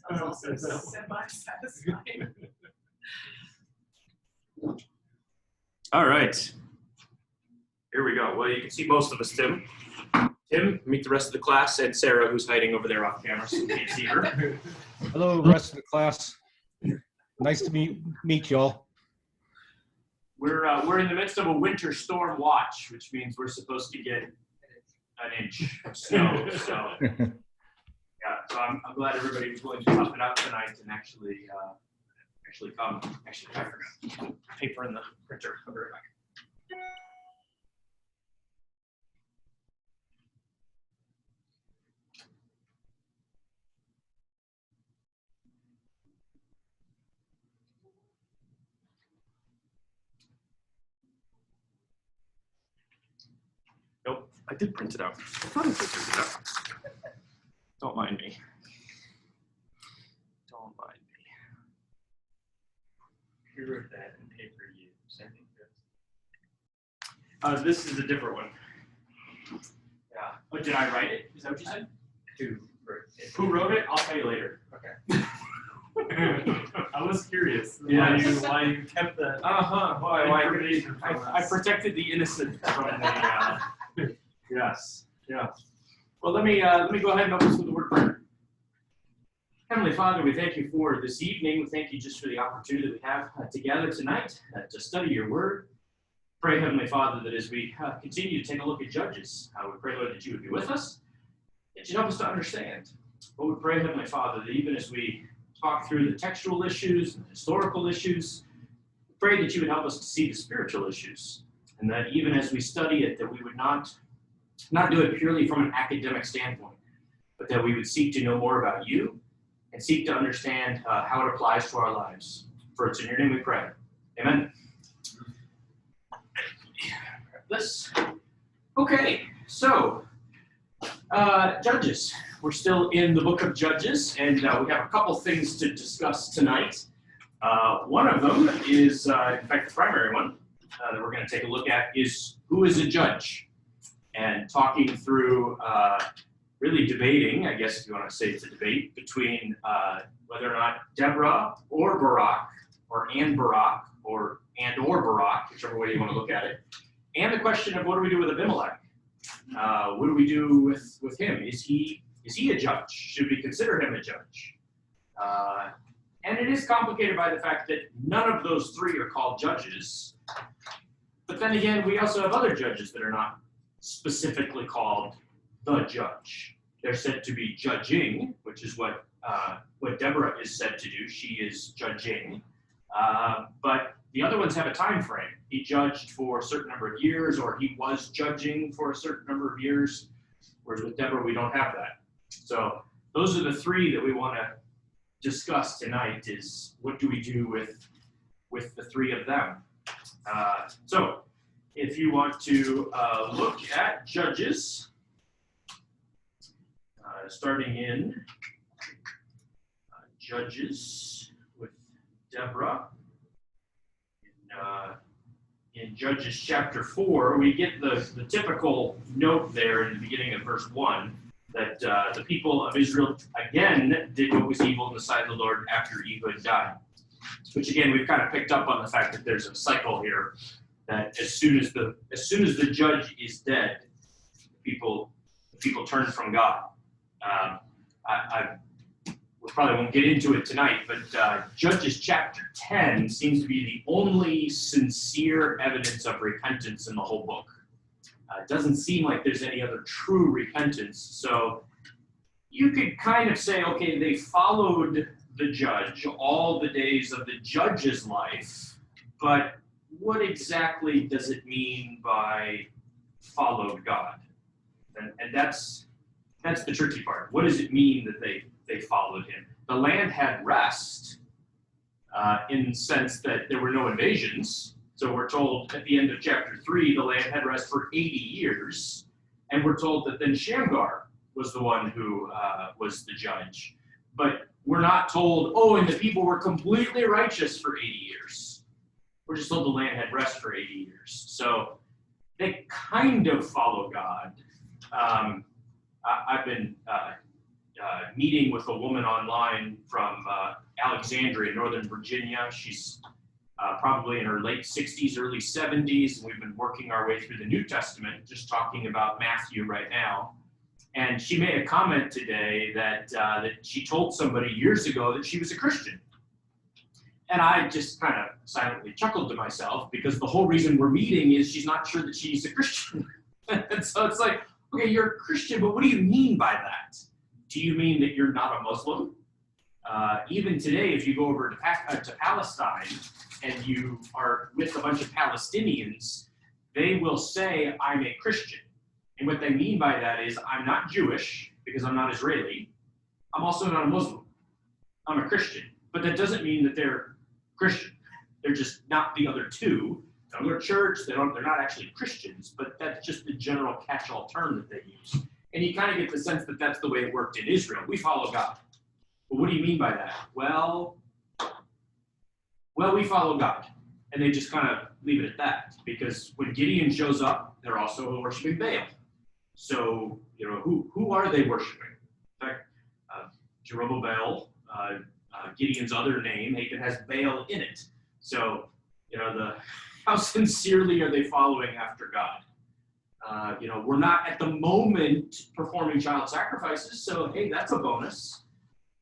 That's also semi-satisfying. All right. Here we go. Well, you can see most of us, Tim. Tim, meet the rest of the class, and Sarah, who's hiding over there off camera, so you can't see her. Hello, rest of the class. Nice to meet y'all. We're in the midst of a winter storm watch, which means we're supposed to get an inch of snow. So, yeah. So I'm glad everybody was willing to tough it out tonight and actually come. Actually, I forgot paper in the printer. I'll be right back. Nope, I did print it out. I thought I did print it out. Don't mind me. Don't mind me. Who wrote that in paper you sent me? This is a different one. Yeah. But did I write it? Is that what you said? Who wrote it? Who wrote it? I'll tell you later. Okay. I was curious Yeah. why you kept that information from I us. protected the innocent from the. Yes. Yeah. Well, let me go ahead and open this with the word prayer. Heavenly Father, we thank you for this evening. We thank you just for the opportunity that we have to gather tonight to study your word. Pray, Heavenly Father, that as we continue to take a look at Judges, we pray, Lord, that you would be with us, that you'd help us to understand. But we pray, Heavenly Father, that even as we talk through the textual issues and the historical issues, we pray that you would help us to see the spiritual issues, and that even as we study it, that we would not do it purely from an academic standpoint, but that we would seek to know more about you and seek to understand how it applies to our lives. For it's in your name we pray. Amen. This. Okay, so Judges. We're still in the book of Judges, and we have a couple things to discuss tonight. One of them is, in fact, the primary one that we're going to take a look at is who is a judge, and talking through, really debating, I guess if you want to say it's a debate, between whether or not Deborah or Barak, or Barak, or Barak, whichever way you want to look at it, and the question of what do we do with Abimelech? What do we do with him? Is he a judge? Should we consider him a judge? And it is complicated by the fact that none of those three are called judges. But then again, we also have other judges that are not specifically called the judge. They're said to be judging, which is what Deborah is said to do. She is judging. But the other ones have a time frame. He judged for a certain number of years, or he was judging for a certain number of years, whereas with Deborah, we don't have that. So those are the three that we want to discuss tonight, is what do we do with the three of them. So if you want to look at Judges, starting in Judges with Deborah, in Judges chapter 4, we get the typical note there in the beginning of verse 1 that the people of Israel again did what was evil in the sight of the Lord after Ehud died. Which again, we've kind of picked up on the fact that there's a cycle here, that as soon as the judge is dead, the people turn from God. We probably won't get into it tonight, but Judges chapter 10 seems to be the only sincere evidence of repentance in the whole book. It doesn't seem like there's any other true repentance. So you could kind of say, okay, they followed the judge all the days of the judge's life, but what exactly does it mean by followed God? And that's the tricky part. What does it mean that they followed him? The land had rest in the sense that there were no invasions. So we're told at the end of chapter 3, the land had rest for 80 years. And we're told that then Shamgar was the one who was the judge. But we're not told, oh, and the people were completely righteous for 80 years. We're just told the land had rest for 80 years. So they kind of follow God. I've been meeting with a woman online from Alexandria, Northern Virginia. She's probably in her late 60s, early 70s, and we've been working our way through the New Testament, just talking about Matthew right now. And she made a comment today that she told somebody years ago that she was a Christian. And I just kind of silently chuckled to myself because the whole reason we're meeting is she's not sure that she's a Christian. And so it's like, okay, you're a Christian, but what do you mean by that? Do you mean that you're not a Muslim? Even today, if you go over to Palestine and you are with a bunch of Palestinians, they will say, I'm a Christian. And what they mean by that is, I'm not Jewish because I'm not Israeli. I'm also not a Muslim. I'm a Christian. But that doesn't mean that they're Christian. They're just not the other two. They don't go to church. They're not actually Christians, but that's just the general catch-all term that they use. And you kind of get the sense that that's the way it worked in Israel. We follow God. But what do you mean by that? Well, we follow God. And they just kind of leave it at that. Because when Gideon shows up, they're also worshiping Baal. So, who are they worshiping? In fact, Jerubbaal, Gideon's other name, Achan, has Baal in it. So, how sincerely are they following after God? We're not at the moment performing child sacrifices, so hey, that's a bonus.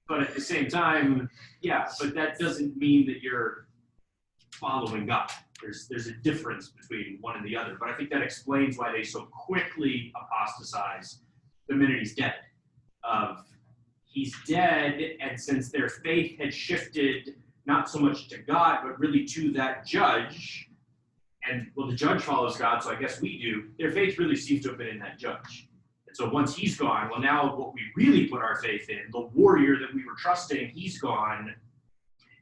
But at the same time, yeah, but that doesn't mean that you're following God. There's a difference between one and the other. But I think that explains why they so quickly apostatize the minute he's dead. He's dead, and since their faith had shifted not so much to God, but really to that judge, and well, the judge follows God, so I guess we do, their faith really seems to have been in that judge. And so once he's gone, well, now what we really put our faith in, the warrior that we were trusting, he's gone.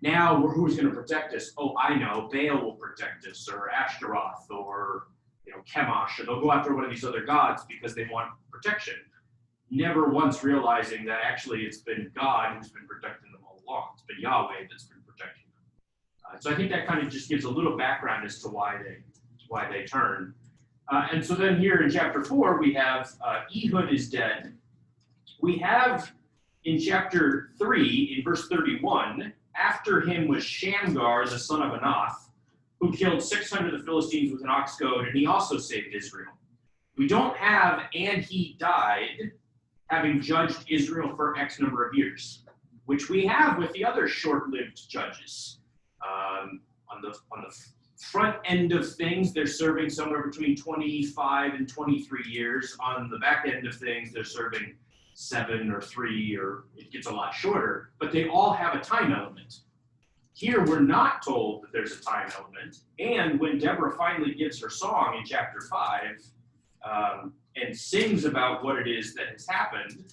Now, who's going to protect us? Oh, I know, Baal will protect us, or Ashtaroth, or Chemosh, or they'll go after one of these other gods because they want protection. Never once realizing that actually it's been God who's been protecting them all along. It's been Yahweh that's been protecting them. So I think that kind of just gives a little background as to why they turn. And so then here in chapter 4, we have Ehud is dead. We have in chapter 3, in verse 31, after him was Shamgar, the son of Anath, who killed 600 of the Philistines with an ox goad, and he also saved Israel. We don't have, and he died, having judged Israel for X number of years, which we have with the other short-lived judges. On the front end of things, they're serving somewhere between 25 and 23 years. On the back end of things, they're serving 7 or 3, or it gets a lot shorter, but they all have a time element. Here, we're not told that there's a time element, and when Deborah finally gives her song in chapter 5, and sings about what it is that has happened,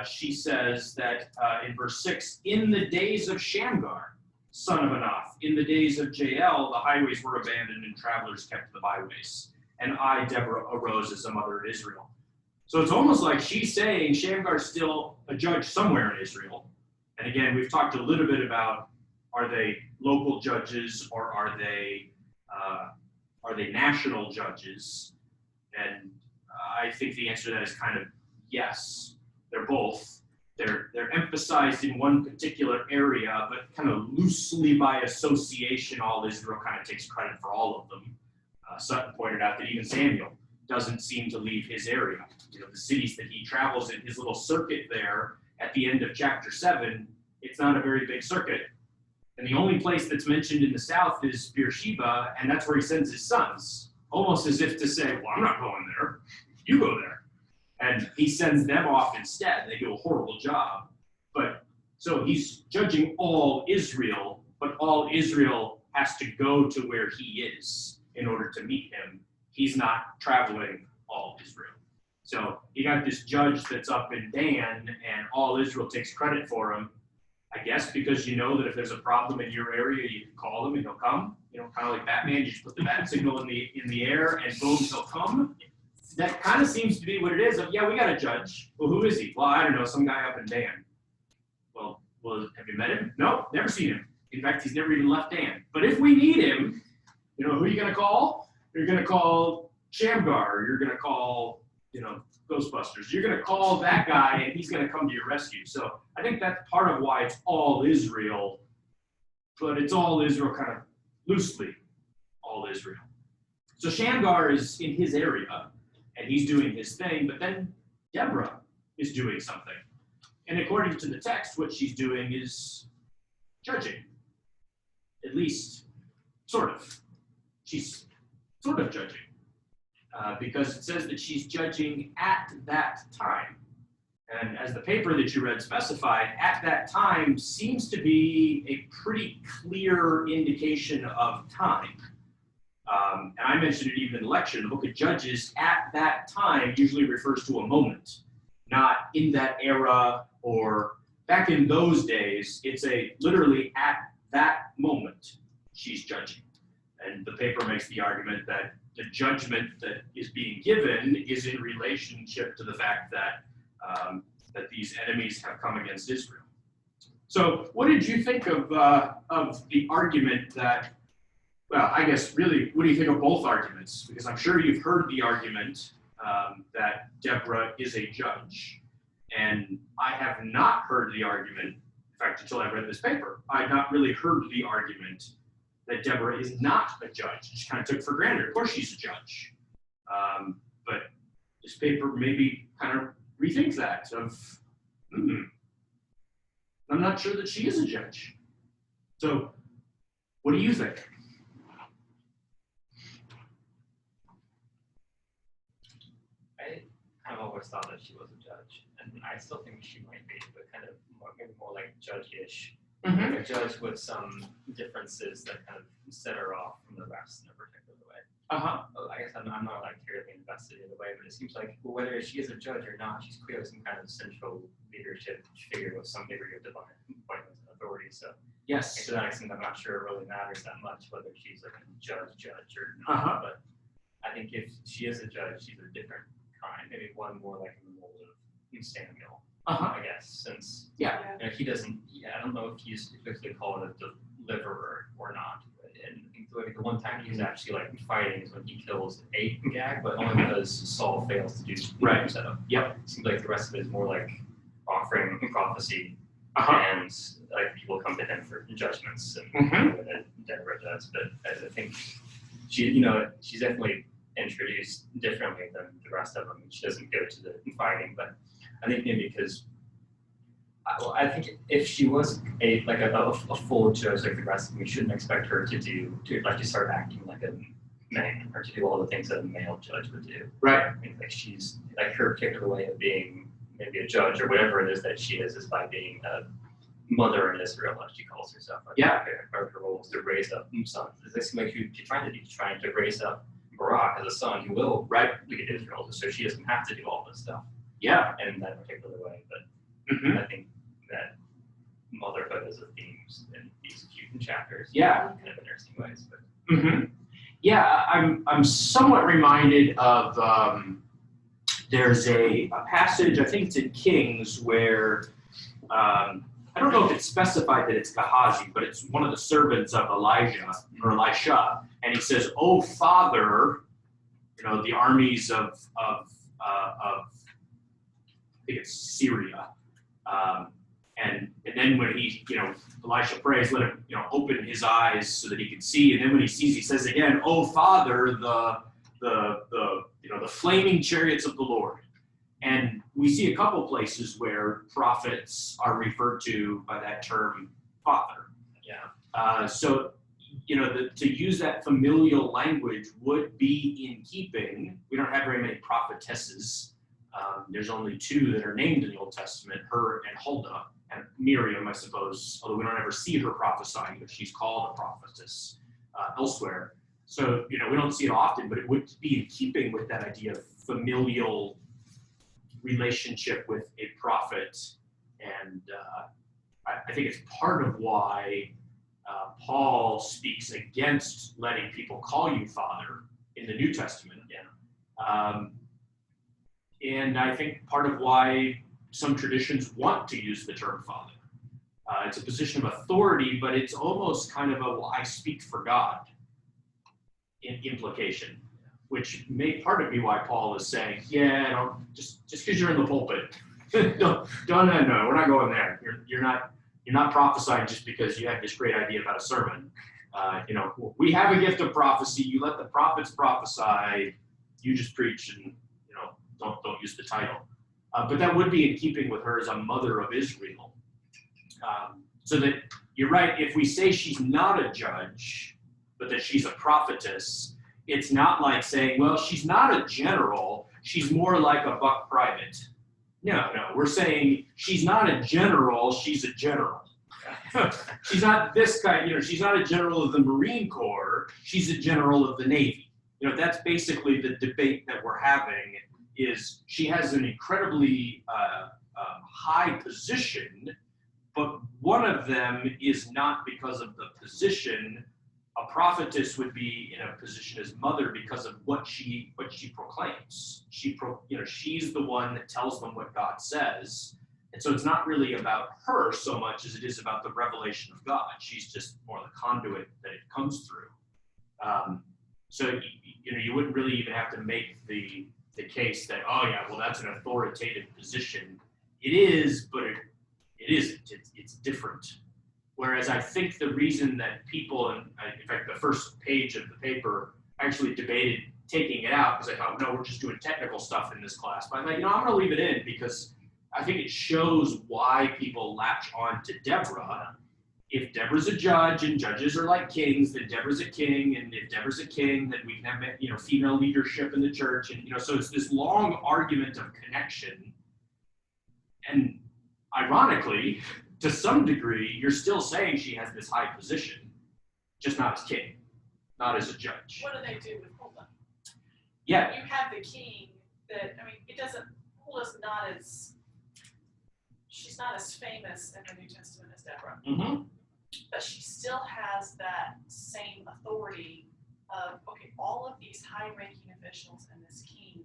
she says that in verse 6, in the days of Shamgar, son of Anath, in the days of Jael, the highways were abandoned and travelers kept the byways. And I, Deborah, arose as a mother in Israel. So it's almost like she's saying Shamgar's still a judge somewhere in Israel. And again, we've talked a little bit about, are they local judges or are they national judges? And I think the answer to that is kind of yes. They're both. They're emphasized in one particular area, but kind of loosely by association, all Israel kind of takes credit for all of them. Sutton pointed out that even Samuel doesn't seem to leave his area. The cities that he travels in, his little circuit there at the end of chapter 7, it's not a very big circuit. And the only place that's mentioned in the south is Beersheba, and that's where he sends his sons, almost as if to say, well, I'm not going there. You go there. And he sends them off instead. They do a horrible job. But so he's judging all Israel, but all Israel has to go to where he is in order to meet him. He's not traveling all Israel. So you got this judge that's up in Dan, and all Israel takes credit for him. I guess because you know that if there's a problem in your area, you can call him and he'll come. Kind of like Batman, you just put the bat signal in the air and boom, he'll come. That kind of seems to be what it is. Yeah, we got a judge. Well, who is he? Well, I don't know, some guy up in Dan. Well, have you met him? No, never seen him. In fact, he's never even left Dan. But if we need him, who are you going to call? You're going to call Shamgar. You're going to call Ghostbusters. You're going to call that guy, and he's going to come to your rescue. So I think that's part of why it's all Israel, but it's all Israel kind of loosely, all Israel. So Shamgar is in his area, and he's doing his thing, but then Deborah is doing something. And according to the text, what she's doing is judging. At least, sort of. She's sort of judging. Because it says that she's judging at that time. And as the paper that you read specified, at that time seems to be a pretty clear indication of time. And I mentioned it even in the lecture, the book of Judges, at that time usually refers to a moment, not in that era or back in those days. It's literally at that moment she's judging. And the paper makes the argument that the judgment that is being given is in relationship to the fact that that these enemies have come against Israel. So what did you think of the argument that, well, I guess really, what do you think of both arguments? Because I'm sure you've heard the argument that Deborah is a judge. And I have not heard the argument, in fact, until I read this paper, I had not really heard the argument that Deborah is not a judge. She kind of took for granted. Of course she's a judge. But this paper maybe kind of rethinks that of, I'm not sure that she is a judge. So what do you think? I've always thought that she was a judge, and I still think she might be, but kind of maybe more like judge-ish. Like a judge with some differences that kind of set her off from the rest in a particular way. I guess I'm not like terribly invested in the way, but it seems like whether she is a judge or not, she's clearly some kind of central leadership figure with some degree of divine appointment and authority. So Yes. to that extent, I'm not sure it really matters that much whether she's like a judge or not. But I think if she is a judge, she's a different kind, maybe one more like in the mold of Samuel. I guess, since he doesn't. I don't know if he's specifically called a deliverer or not. And I think like the one time he's actually like fighting is when he kills Agag, but only because Saul fails to do the setup. It seems like the rest of it is more like offering prophecy, and like people come to him for judgments and that Deborah does. But I think she's definitely introduced differently than the rest of them. She doesn't go to the fighting, but I think maybe because I think if she was a full judge like the rest of them, we shouldn't expect her to start acting like a man or to do all the things that a male judge would do. Right. I mean, like she's like her particular way of being maybe a judge or whatever it is that she is by being a mother in Israel, as she calls herself. Her role is to raise up sons. It seems like she's trying to raise up Barak as a son who will lead Israel, so she doesn't have to do all this stuff. In that particular way, but I think that motherhood is a theme in these few chapters. Kind of interesting ways, but. I'm somewhat reminded of there's a passage, I think it's in Kings, where I don't know if it's specified that it's Gehazi, but it's one of the servants of Elijah or Elisha, and he says, "Oh Father," the armies of I think it's Syria, and then when he, Elisha prays, let him, open his eyes so that he can see. And then when he sees, he says again, "Oh Father, the flaming chariots of the Lord." And we see a couple places where prophets are referred to by that term, Father. So, to use that familial language would be in keeping. We don't have very many prophetesses. There's only two that are named in the Old Testament, her and Huldah, and Miriam, I suppose, although we don't ever see her prophesying, but she's called a prophetess elsewhere. So, we don't see it often, but it would be in keeping with that idea of familial relationship with a prophet. And I think it's part of why Paul speaks against letting people call you Father in the New Testament. And I think part of why some traditions want to use the term Father. It's a position of authority, but it's almost kind of I speak for God in implication. which may part of be why Paul is saying, yeah, don't, just because you're in the pulpit, no, we're not going there. You're not prophesying just because you have this great idea about a sermon. We have a gift of prophecy. You let the prophets prophesy. You just preach and don't use the title. But that would be in keeping with her as a mother of Israel. So that you're right. If we say she's not a judge, but that she's a prophetess, it's not like saying, well, she's not a general. She's more like a buck private. No, we're saying she's not a general. She's a general. She's not this kind, she's not a general of the Marine Corps, she's a general of the Navy. That's basically the debate that we're having, is she has an incredibly high position, but one of them is not because of the position. A prophetess would be in a position as mother because of what she proclaims. She's the one that tells them what God says. And so it's not really about her so much as it is about the revelation of God. She's just more the conduit that it comes through. So you wouldn't really even have to make the case that, oh yeah, well that's an authoritative position. It is, but it isn't. It's different. Whereas I think the reason that people, and in fact the first page of the paper actually debated taking it out, because I thought, no, we're just doing technical stuff in this class. But I'm like, I'm going to leave it in because I think it shows why people latch on to Deborah. If Deborah's a judge and judges are like kings, then Deborah's a king. And if Deborah's a king, then we can have, female leadership in the church. And, so it's this long argument of connection. And ironically, to some degree, you're still saying she has this high position, just not as king, not as a judge. What do they do with Huldah? Yeah. You have the king that, Huldah's she's not as famous in the New Testament as Deborah. Mm-hmm. But she still has that same authority of, okay, all of these high-ranking officials and this king,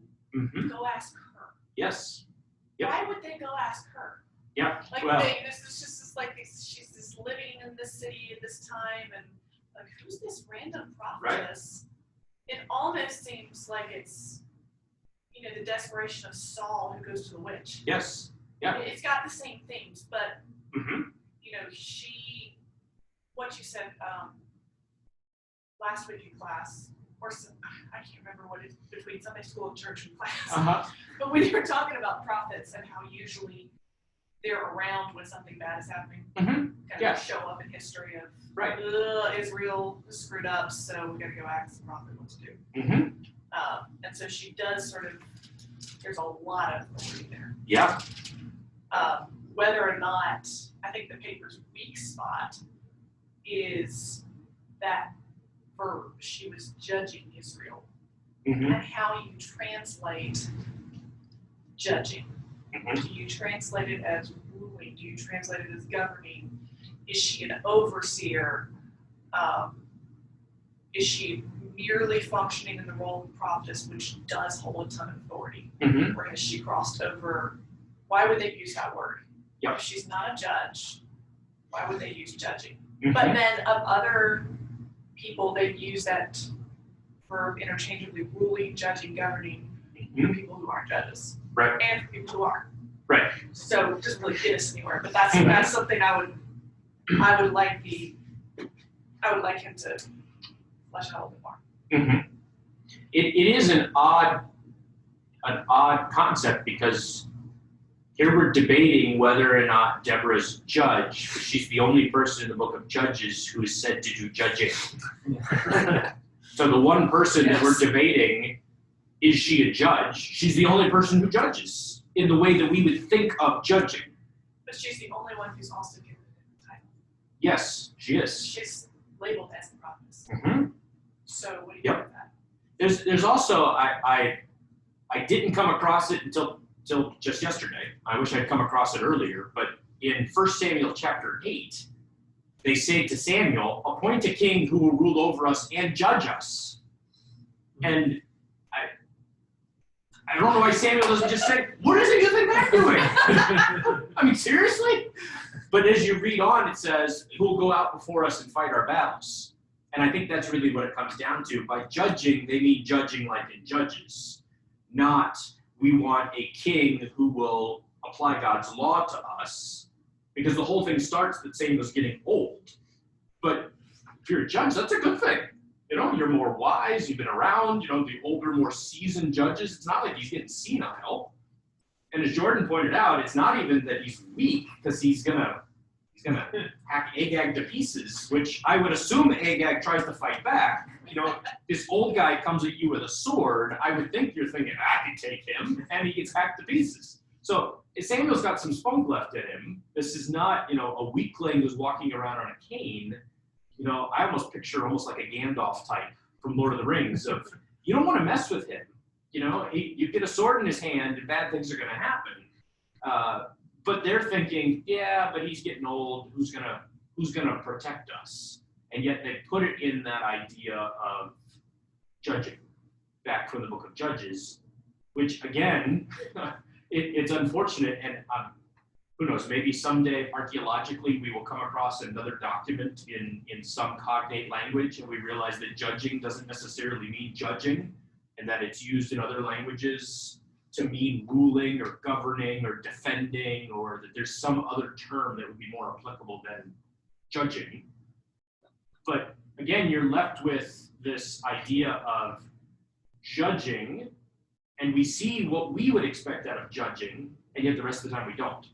go ask her. Yes. Yep. Why would they go ask her? Yeah. She's just living in this city at this time, and like, who's this random prophetess? Right. It almost seems like it's, the desperation of Saul who goes to the witch. Yes. Yeah. It's got the same themes, but what you said last week in class, or I can't remember what it's between Sunday school and church and class. But when you were talking about prophets and how usually they're around when something bad is happening, kind of show up in history of Israel is screwed up, so we got to go ask the prophet what to do. And so she does there's a lot of authority there. Yeah. Whether or not, I think the paper's weak spot is that verb, she was judging Israel, and how you translate judging. Do you translate it as ruling? Do you translate it as governing? Is she an overseer? Is she merely functioning in the role of prophetess, which does hold a ton of authority? Or has she crossed over? Why would they use that word? Yep. If she's not a judge, why would they use judging? But then of other people, they use that verb interchangeably, ruling, judging, governing, for people who aren't judges. Right. And for people who are. Right. So it doesn't really get us anywhere. But that's something I would like him to flesh out a little bit more. It is an odd concept, because here we're debating whether or not Deborah's judge, but she's the only person in the book of Judges who is said to do judging. So the one person that we're debating, is she a judge? She's the only person who judges in the way that we would think of judging. But she's the only one who's also given the title. Yes, she is. She's labeled as the prophetess. So what do you think of that? There's also, I didn't come across it until just yesterday. I wish I'd come across it earlier, but in 1 Samuel chapter 8, they say to Samuel, appoint a king who will rule over us and judge us. And I don't know why Samuel doesn't just say, what is it you think they're doing? I mean, seriously? But as you read on, it says, who will go out before us and fight our battles? And I think that's really what it comes down to. By judging, they mean judging like in Judges, not we want a king who will apply God's law to us, because the whole thing starts that Samuel's getting old. But if you're a judge, that's a good thing. You're more wise, you've been around, the older, more seasoned judges. It's not like he's getting senile. And as Jordan pointed out, it's not even that he's weak, because he's gonna hack Agag to pieces, which I would assume Agag tries to fight back. This old guy comes at you with a sword. I would think you're thinking, I can take him, and he gets hacked to pieces. So Samuel's got some spunk left in him. This is not, a weakling who's walking around on a cane. I almost picture almost like a Gandalf type from Lord of the Rings of, you don't want to mess with him. You get a sword in his hand and bad things are going to happen. But they're thinking, yeah, but he's getting old. Who's gonna protect us? And yet they put it in that idea of judging, back from the book of Judges, which again, it's unfortunate. And who knows? Maybe someday archaeologically we will come across another document in some cognate language, and we realize that judging doesn't necessarily mean judging, and that it's used in other languages to mean ruling or governing or defending, or that there's some other term that would be more applicable than judging. But again, you're left with this idea of judging, and we see what we would expect out of judging, and yet the rest of the time we don't.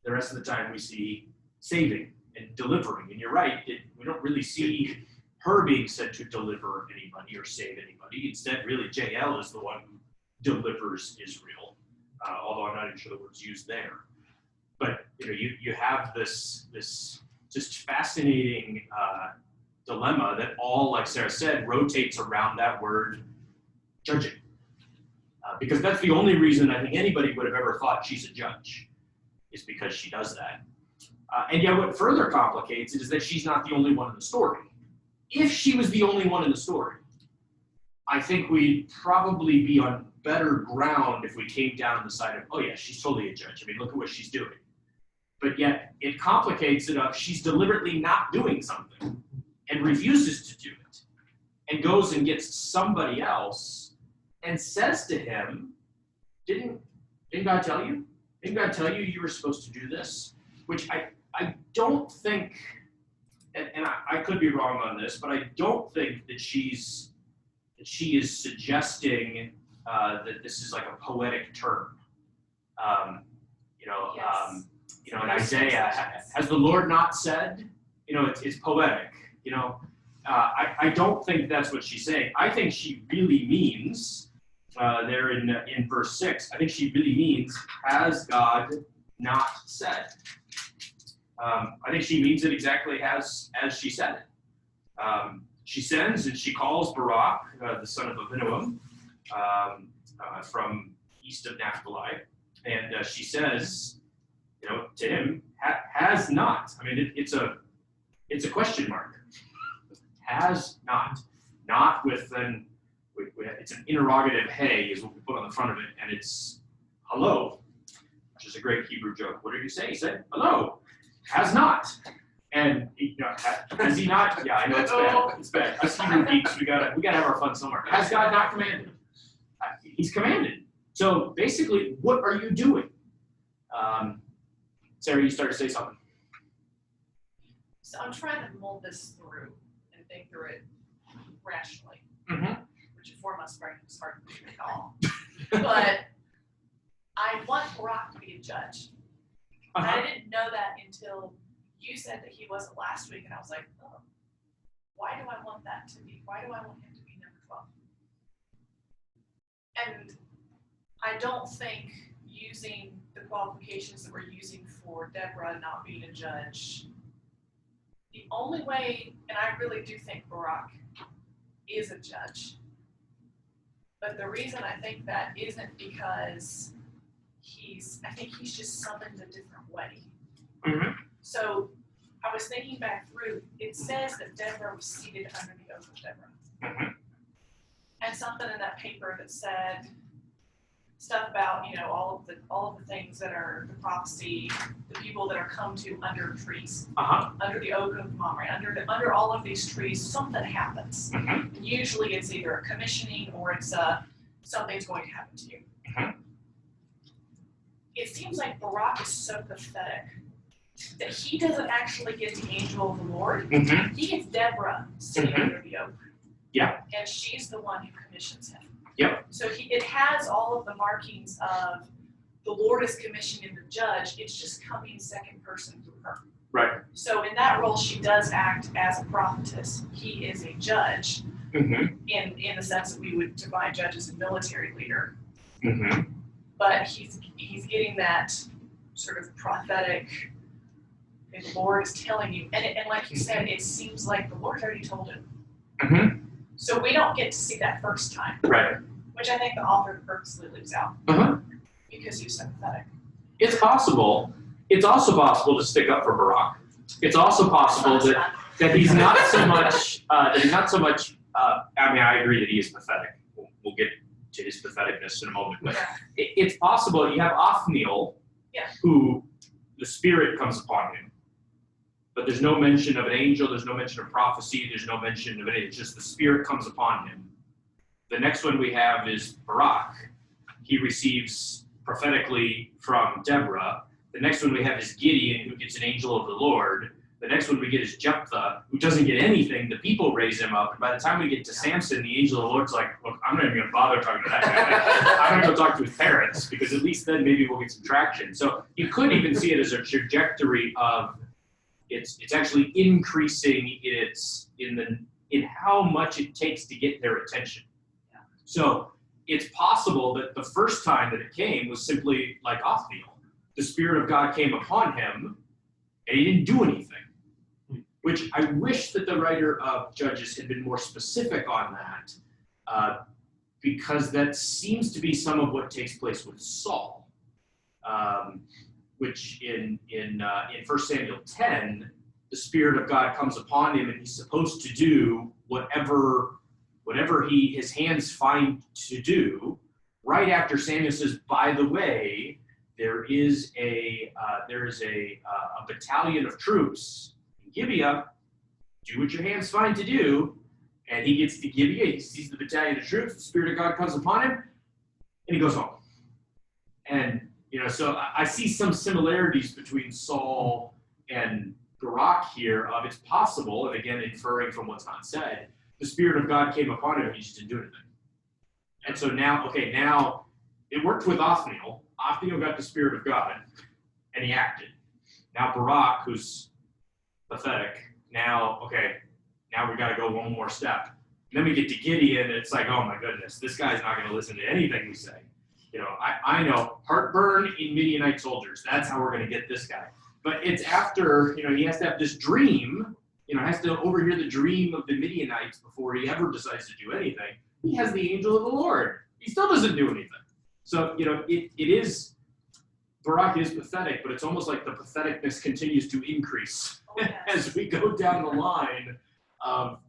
The rest of the time we see saving and delivering. And you're right, we don't really see her being said to deliver anybody or save anybody. Instead, really, JL is the one who delivers Israel, although I'm not even sure the word's used there. But you have this just fascinating dilemma that all, like Sarah said, rotates around that word judging. Because that's the only reason I think anybody would have ever thought she's a judge, is because she does that. And yet what further complicates it is that she's not the only one in the story. If she was the only one in the story, I think we'd probably be on better ground if we came down on the side of, oh yeah, she's totally a judge. I mean, look at what she's doing. But yet it complicates it up. She's deliberately not doing something and refuses to do it and goes and gets somebody else and says to him, didn't God tell you? Didn't God tell you you were supposed to do this? Which I don't think, and I could be wrong on this, but I don't think that she is suggesting that this is like a poetic term. Yes. In Isaiah, has the Lord not said? It's poetic. I don't think that's what she's saying. I think she really means, there in verse 6, I think she really means, has God not said? I think she means it exactly as she said it. She sends and she calls Barak, the son of Abinoam, from east of Naphtali, and she says, to him, has not. I mean, it's a question mark. Has not with an. It's an interrogative. Hey is what we put on the front of it, and it's hello, which is a great Hebrew joke. What did you say? He said hello. Has not. And has he not? Yeah, I know it's bad. It's bad. Us Hebrew geeks, we gotta have our fun somewhere. Has God not commanded? He's commanded. So basically, what are you doing? Sarah, you start to say something. So I'm trying to mull this through and think through it rationally, which in 4 months brain is hard to do at all. But I want Barak to be a judge. And I didn't know that until you said that he wasn't last week, and I was like, oh, why do I want that to be? Why do I want him to be number 12? And I don't think using the qualifications that we're using for Deborah not being a judge, the only way, and I really do think Barak is a judge, but the reason I think that isn't because I think he's just summoned a different way. So I was thinking back through, it says that Deborah was seated under the oath of Deborah. And something in that paper that said, stuff about, all of the things that are the prophecy, the people that are come to under trees, under the oak of Mamre, under all of these trees, something happens. And usually it's either a commissioning or it's something's going to happen to you. It seems like Barak is so pathetic that he doesn't actually get the angel of the Lord. He gets Deborah sitting under the oak. Yeah. And she's the one who commissions him. Yep. So it has all of the markings of the Lord is commissioning the judge. It's just coming second person through her. Right. So in that role, she does act as a prophetess. He is a judge in the sense that we would divide judge as a military leader. But he's getting that sort of prophetic. The Lord is telling you, and like you said, it seems like the Lord already told him. So we don't get to see that first time. Right. Which I think the author purposely leaves out. Because he's sympathetic. It's possible. It's also possible to stick up for Barak. It's also possible that he's not so much. I mean, I agree that he is pathetic. We'll get to his patheticness in a moment. But it's possible you have Othniel, who the Spirit comes upon him. But there's no mention of an angel, there's no mention of prophecy, there's no mention of anything. It's just the Spirit comes upon him. The next one we have is Barak. He receives prophetically from Deborah. The next one we have is Gideon, who gets an angel of the Lord. The next one we get is Jephthah, who doesn't get anything. The people raise him up. And by the time we get to Samson, the angel of the Lord's like, look, I'm not even going to bother talking to that guy. I'm going to go talk to his parents, because at least then maybe we'll get some traction. So you could even see it as a trajectory of it's actually increasing in how much it takes to get their attention. So it's possible that the first time that it came was simply like Othniel. The Spirit of God came upon him, and he didn't do anything. Which I wish that the writer of Judges had been more specific on that, because that seems to be some of what takes place with Saul. Which in 1 Samuel 10, the Spirit of God comes upon him, and he's supposed to do whatever his hands find to do. Right after Samuel says, by the way, there is a battalion of troops in Gibeah. Do what your hands find to do. And he gets to Gibeah. He sees the battalion of troops. The Spirit of God comes upon him, and he goes home. And so I see some similarities between Saul and Barak here. Of it's possible, and again inferring from what's not said, the Spirit of God came upon him, and he just didn't do anything. And so now it worked with Othniel. Othniel got the Spirit of God, and he acted. Now Barak, who's pathetic, now we got to go one more step. And then we get to Gideon, and it's like, oh my goodness, this guy's not going to listen to anything we say. I know, heartburn in Midianite soldiers. That's how we're going to get this guy. But it's after, he has to have this dream, has to overhear the dream of the Midianites before he ever decides to do anything. He has the angel of the Lord. He still doesn't do anything. So, Barak is pathetic, but it's almost like the patheticness continues to increase as we go down the line of,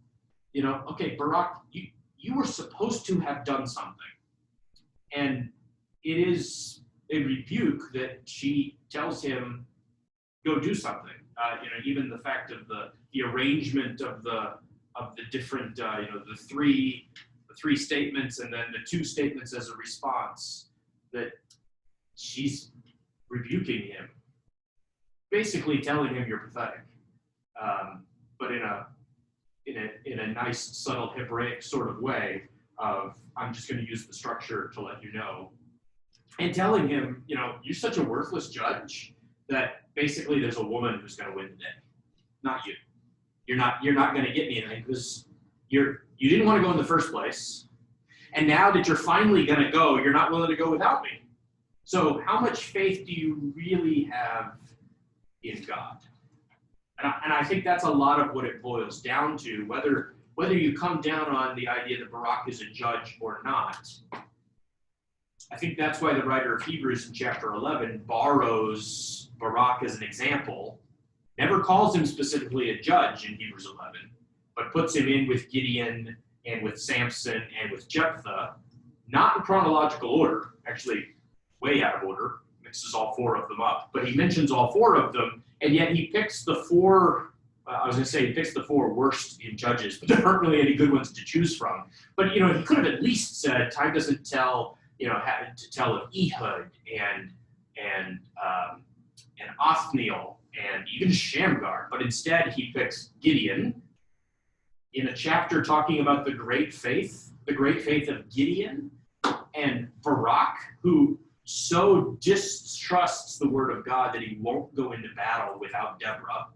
Barak, you were supposed to have done something. And it is a rebuke that she tells him, go do something. Even the fact of the arrangement of the different, the three statements and then the two statements as a response, that she's rebuking him, basically telling him you're pathetic, but in a nice, subtle Hebraic sort of way of, I'm just going to use the structure to let you know, and telling him, you're such a worthless judge that basically there's a woman who's going to win the day, not you. You're not going to get me anything because you didn't want to go in the first place, and now that you're finally going to go, you're not willing to go without me. So how much faith do you really have in God? And I think that's a lot of what it boils down to, whether you come down on the idea that Barak is a judge or not. I think that's why the writer of Hebrews in chapter 11 borrows Barak as an example, never calls him specifically a judge in Hebrews 11, but puts him in with Gideon and with Samson and with Jephthah, not in chronological order, actually way out of order, mixes all 4 of them up, but he mentions all 4 of them, and yet he picks the 4, he picks the 4 worst in Judges, but there aren't really any good ones to choose from. But, he could have at least said, time doesn't tell, had to tell of Ehud and Othniel and even Shamgar, but instead he picks Gideon in a chapter talking about the great faith of Gideon, and Barak, who so distrusts the word of God that he won't go into battle without Deborah.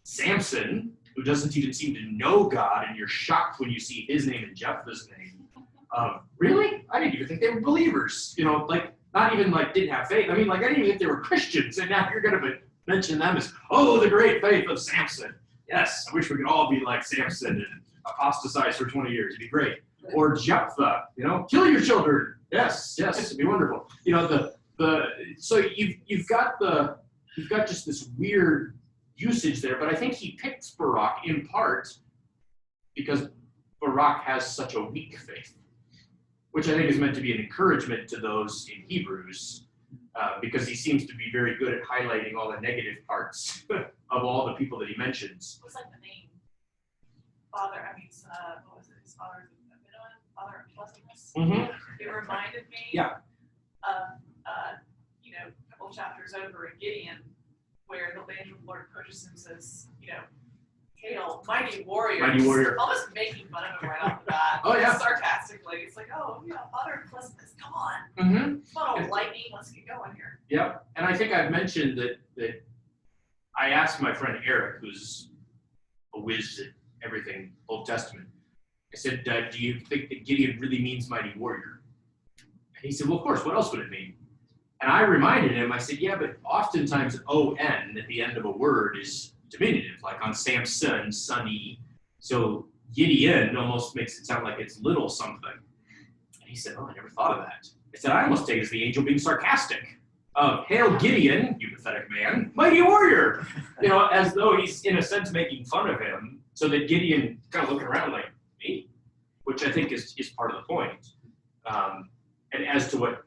Samson, who doesn't even seem to know God, and you're shocked when you see his name and Jephthah's name. Really? I didn't even think they were believers. Not even didn't have faith. I didn't even think they were Christians, and now you're going to mention them as, the great faith of Samson. Yes, I wish we could all be like Samson and apostatize for 20 years. It'd be great. Or Jephthah, kill your children. Yes, it'd be wonderful. So you've got just this weird usage there, but I think he picked Barak in part because Barak has such a weak faith, which I think is meant to be an encouragement to those in Hebrews, because he seems to be very good at highlighting all the negative parts of all the people that he mentions. What's like the name? Father, what was it? His father, Father of Pleasantness. Mm-hmm. It reminded me Yeah. of, a couple chapters over in Gideon, where the angel of the Lord approaches him and says, hail, mighty warrior. Mighty warrior. Almost making fun of him right off the bat. Oh, yeah. Sarcastically. It's like, Father of Pleasantness, come on. Mm-hmm. Come on, lightning, let's get going here. Yep, and I think I've mentioned that I asked my friend Eric, who's a whiz at everything Old Testament, I said, do you think that Gideon really means mighty warrior? And he said, well, of course, what else would it mean? And I reminded him, I said, yeah, but oftentimes O-N at the end of a word is diminutive, like on Samson, Sonny. So Gideon almost makes it sound like it's little something. And he said, I never thought of that. I said, I almost take it as the angel being sarcastic. Hail Gideon, you pathetic man, mighty warrior. As though he's in a sense making fun of him, so that Gideon kind of looking around like, me? Which I think is part of the point. And as to what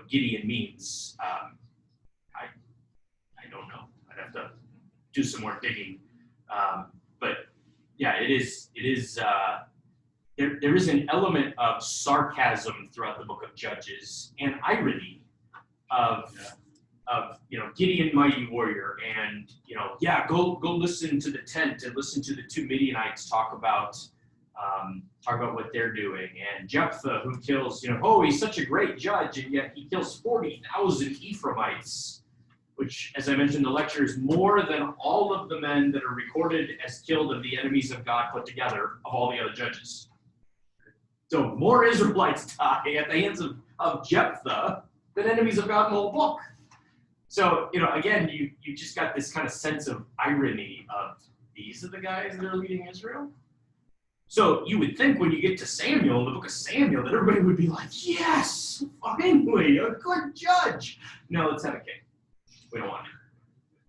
Gideon means, I don't know. I'd have to do some more digging. But yeah, it is. There is an element of sarcasm throughout the book of Judges and irony of Gideon, mighty warrior, and go listen to the tent and listen to the 2 Midianites talk about what they're doing, and Jephthah, who kills he's such a great judge, and yet he kills 40,000 Ephraimites, which, as I mentioned in the lecture, is more than all of the men that are recorded as killed of the enemies of God put together of all the other judges. So more Israelites die at the hands of Jephthah than enemies of God in the whole book. So, again, you just got this kind of sense of irony of these are the guys that are leading Israel. So you would think when you get to Samuel, the book of Samuel, that everybody would be like, yes, finally, a good judge. No, let's have a king. We don't want it.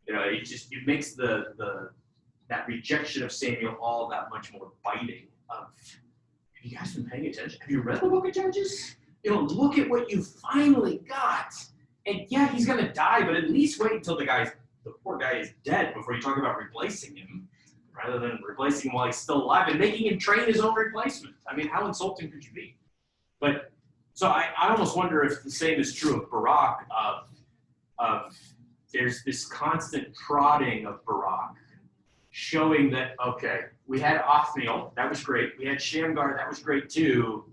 It makes that rejection of Samuel all that much more biting. Have you guys been paying attention? Have you read the book of Judges? Look at what you finally got. And yeah, he's going to die, but at least wait until the poor guy is dead before you talk about replacing him, rather than replacing him while he's still alive and making him train his own replacement. How insulting could you be? But so I almost wonder if the same is true of Barak, of there's this constant prodding of Barak, showing that, okay, we had Othniel, that was great. We had Shamgar, that was great too.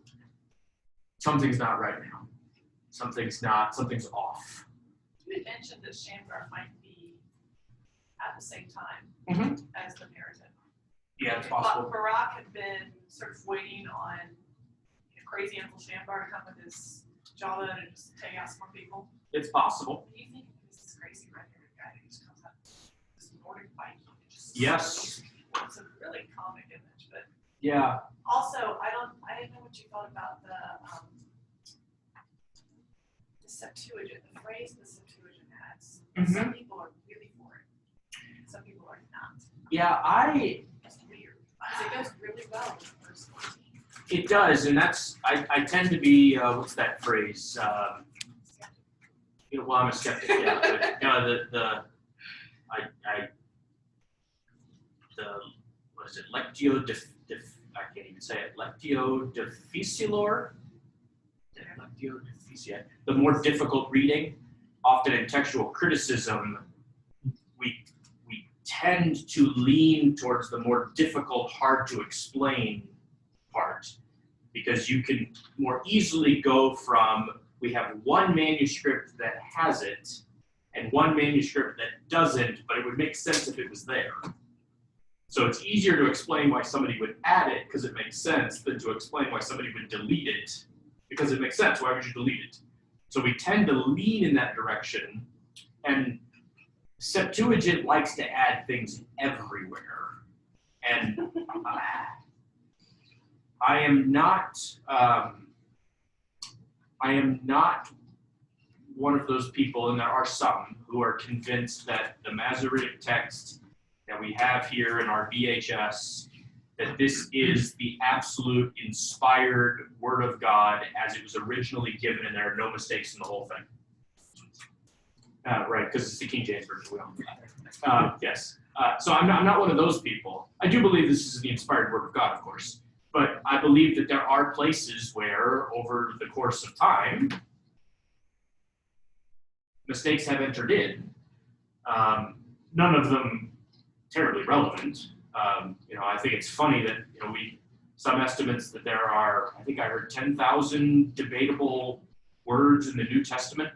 Something's not right now. Something's off. You had mentioned that Shamgar might be at the same time as the narrative. Yeah, it's possible. Barak had been sort of waiting on crazy Uncle Shamgar to come with his Java and just take out some more people. It's possible. Do you think this is crazy red-haired guy who just comes out this Nordic Viking and just Yes. It's a really comic image, but Yeah. also I didn't know what you thought about the Septuagint, the phrase the Septuagint has. Some people are really for it. Some people are not. Yeah, It's weird. Because it goes really well with verse 14. It does, and I tend to be, what's that phrase? Well, I'm a skeptic, yeah, but what is it, lectio I can't even say it, lectio difficilor? Lectio difficile. The more difficult reading, often in textual criticism, we tend to lean towards the more difficult, hard to explain part, because you can more easily go from, we have one manuscript that has it and one manuscript that doesn't, but it would make sense if it was there. So it's easier to explain why somebody would add it because it makes sense than to explain why somebody would delete it because it makes sense. Why would you delete it? So we tend to lean in that direction, and Septuagint likes to add things everywhere. And I am not one of those people, and there are some who are convinced that the Masoretic text that we have here in our VHS, that this is the absolute inspired Word of God as it was originally given, and there are no mistakes in the whole thing. Right, because it's the King James Version, we all know that. Yes. So I'm not one of those people. I do believe this is the inspired Word of God, of course. But I believe that there are places where, over the course of time, mistakes have entered in. None of them terribly relevant. I think it's funny that some estimates that there are, I think I heard 10,000 debatable words in the New Testament,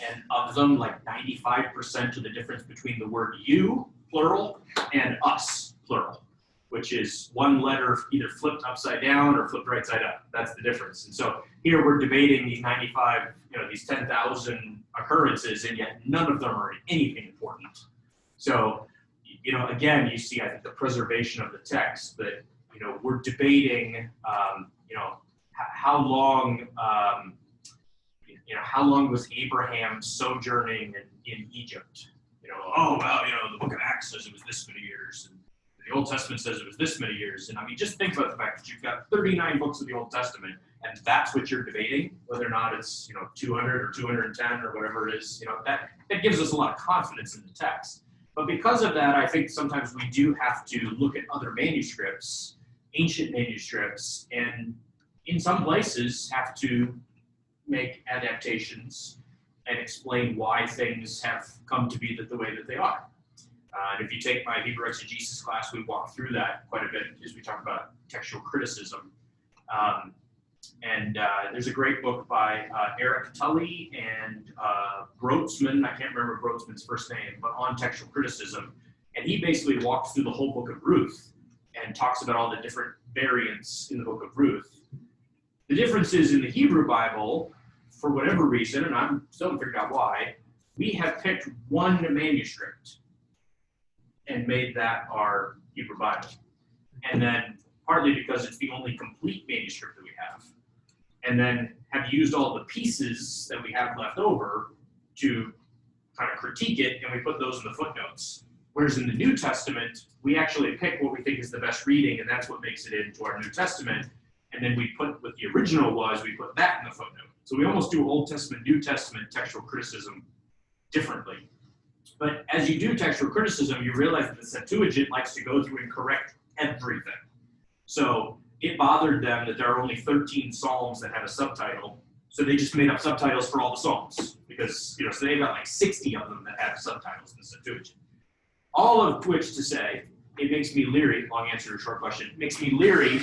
and of them, like 95% of the difference between the word you, plural, and us, plural, which is one letter either flipped upside down or flipped right side up. That's the difference. And so here we're debating these 95, these 10,000 occurrences, and yet none of them are anything important. So, again, you see, I think, the preservation of the text that, we're debating, how long, how long was Abraham sojourning in Egypt? The book of Acts says it was this many years, and the Old Testament says it was this many years. And I mean, just think about the fact that you've got 39 books of the Old Testament, and that's what you're debating, whether or not it's 200 or 210 or whatever it is. That gives us a lot of confidence in the text. But because of that, I think sometimes we do have to look at other manuscripts, ancient manuscripts, and in some places have to make adaptations and explain why things have come to be the way that they are. And if you take my Hebrew exegesis class, we walk through that quite a bit as we talk about textual criticism. There's a great book by Eric Tully and Grotzman, I can't remember Grotzman's first name, but on textual criticism. And he basically walks through the whole book of Ruth and talks about all the different variants in the book of Ruth. The difference is in the Hebrew Bible, for whatever reason, and I'm still haven't figured out why, we have picked one manuscript and made that our Hebrew Bible. And then partly because it's the only complete manuscript that we have. And then have used all the pieces that we have left over to kind of critique it, and we put those in the footnotes. Whereas in the New Testament, we actually pick what we think is the best reading, and that's what makes it into our New Testament. And then we put what the original was, we put that in the footnote. So we almost do Old Testament, New Testament textual criticism differently. But as you do textual criticism, you realize that the Septuagint likes to go through and correct everything. So it bothered them that there are only 13 Psalms that have a subtitle. So they just made up subtitles for all the Psalms because, so they've got like 60 of them that have subtitles in the Septuagint. All of which to say, it makes me leery, long answer to a short question, it makes me leery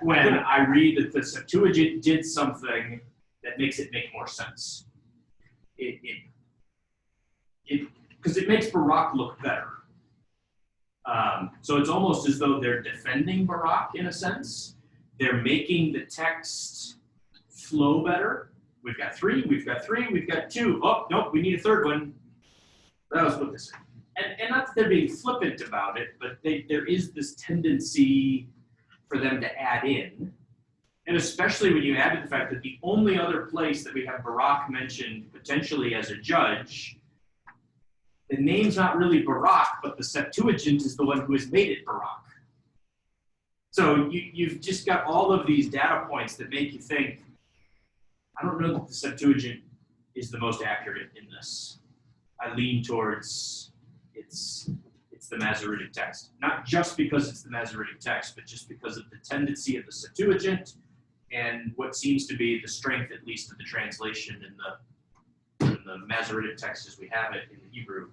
when I read that the Septuagint did something that makes it make more sense. Because it makes Barak look better. So it's almost as though they're defending Barak in a sense. They're making the text flow better. We've got three, we've got two. Oh, nope, we need a third one. That was what this is. And not that they're being flippant about it, but there is this tendency for them to add in. And especially when you add to the fact that the only other place that we have Barak mentioned potentially as a judge, the name's not really Barak, but the Septuagint is the one who has made it Barak. So you've just got all of these data points that make you think, I don't know that the Septuagint is the most accurate in this. I lean towards it's the Masoretic text. Not just because it's the Masoretic text, but just because of the tendency of the Septuagint and what seems to be the strength, at least, of the translation in the Masoretic text as we have it in the Hebrew.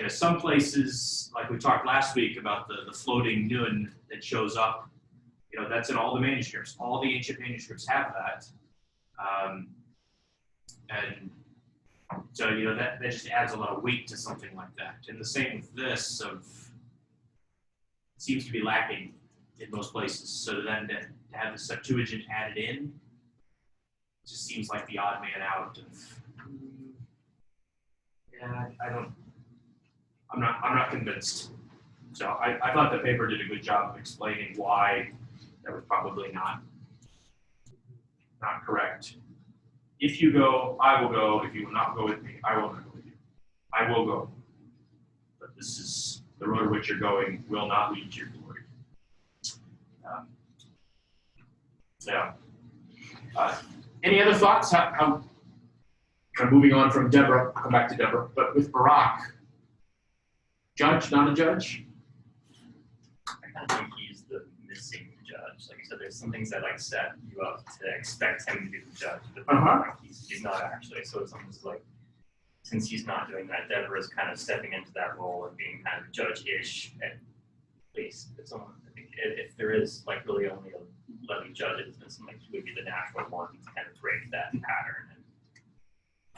Some places, like we talked last week about the floating nun that shows up, that's in all the manuscripts. All the ancient manuscripts have that. And so, that just adds a lot of weight to something like that. And the same with this, seems to be lacking in most places. So then to have the Septuagint added in, just seems like the odd man out of, I'm not convinced. So I thought the paper did a good job of explaining why that was probably not correct. If you go, I will go. If you will not go with me, I will not go with you. I will go. But this is the road which you're going will not lead to your glory. Any other thoughts? How kind of moving on from Deborah, I'll come back to Deborah, but with Barak, judge, not a judge? I kind of think he's the missing judge. Like you said, there's some things that set you up to expect him to be the judge, but he's not actually. So it's almost like, since he's not doing that, Deborah is kind of stepping into that role and being kind of judge-ish at least. It's almost, I think if there is really only 11 judges, then he would be the natural one to kind of break that pattern and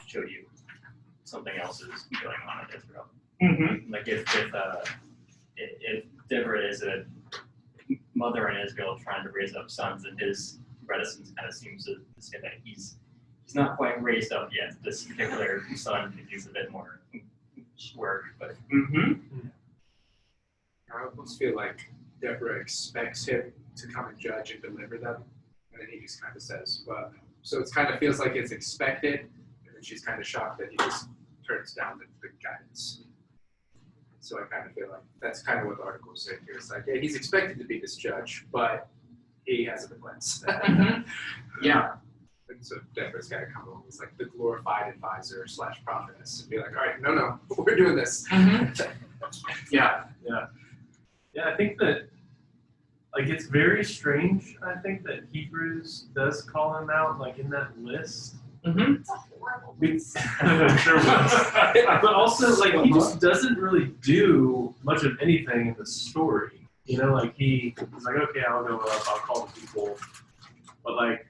show you something else is going on in Israel. Mm-hmm. Like if Deborah is a mother in Israel trying to raise up sons, and his reticence kind of seems to say that he's not quite raised up yet. This particular son needs a bit more work, but. I almost feel like Deborah expects him to come and judge and deliver them, and then he just kind of says, well, so it kind of feels like it's expected, and then she's kind of shocked that he just turns down the guidance. So I kind of feel like that's kind of what the article is saying here. It's like, yeah, he's expected to be this judge, but he has other plans. Yeah. And so Deborah's got to come along as the glorified advisor / prophetess and be like, all right, no, we're doing this. Yeah. Yeah, I think that, it's very strange, I think, that Hebrews does call him out, in that list. It's a horrible list. I'm sure it was. But also, he just doesn't really do much of anything in the story. He's like, okay, I'll go up, I'll call the people. But,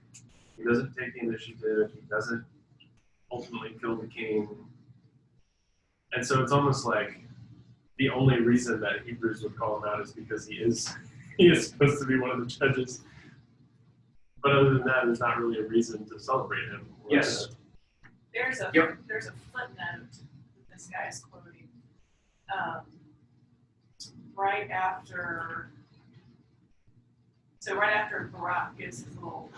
he doesn't take the initiative, he doesn't ultimately kill the king. And so it's almost like the only reason that Hebrews would call him out is because he is supposed to be one of the judges. But other than that, there's not really a reason to celebrate him. Yes. There's a footnote that this guy is quoting. Right after Barak gives his little,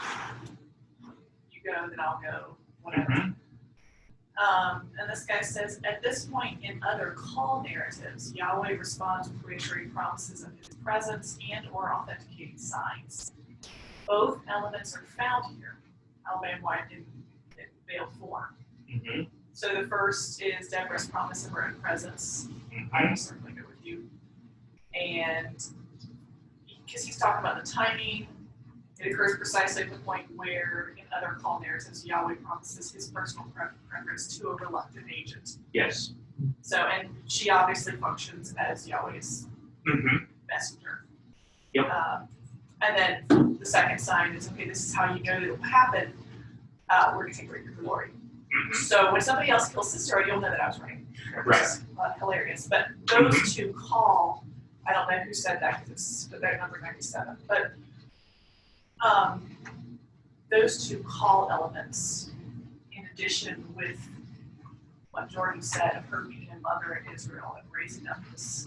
you go, then I'll go, whatever. And this guy says, at this point in other call narratives, Yahweh responds with reassuring promises of his presence and or authenticating signs. Both elements are found here, albeit wiped in veiled form. So the first is Deborah's promise of her own presence. I will certainly go with you. And because he's talking about the timing, it occurs precisely at the point where in other call narratives, Yahweh promises his personal preference to a reluctant agent. Yes. So, and she obviously functions as Yahweh's messenger. Yep. And then the second sign is, okay, this is how you know that it will happen. We're going to take great glory. So when somebody else kills sister, you'll know that I was right. Right. Which is, hilarious. But those two call, I don't know who said that because it's footnote number 97, but those two call elements, in addition with what Jordan said of her being a mother in Israel and raising up this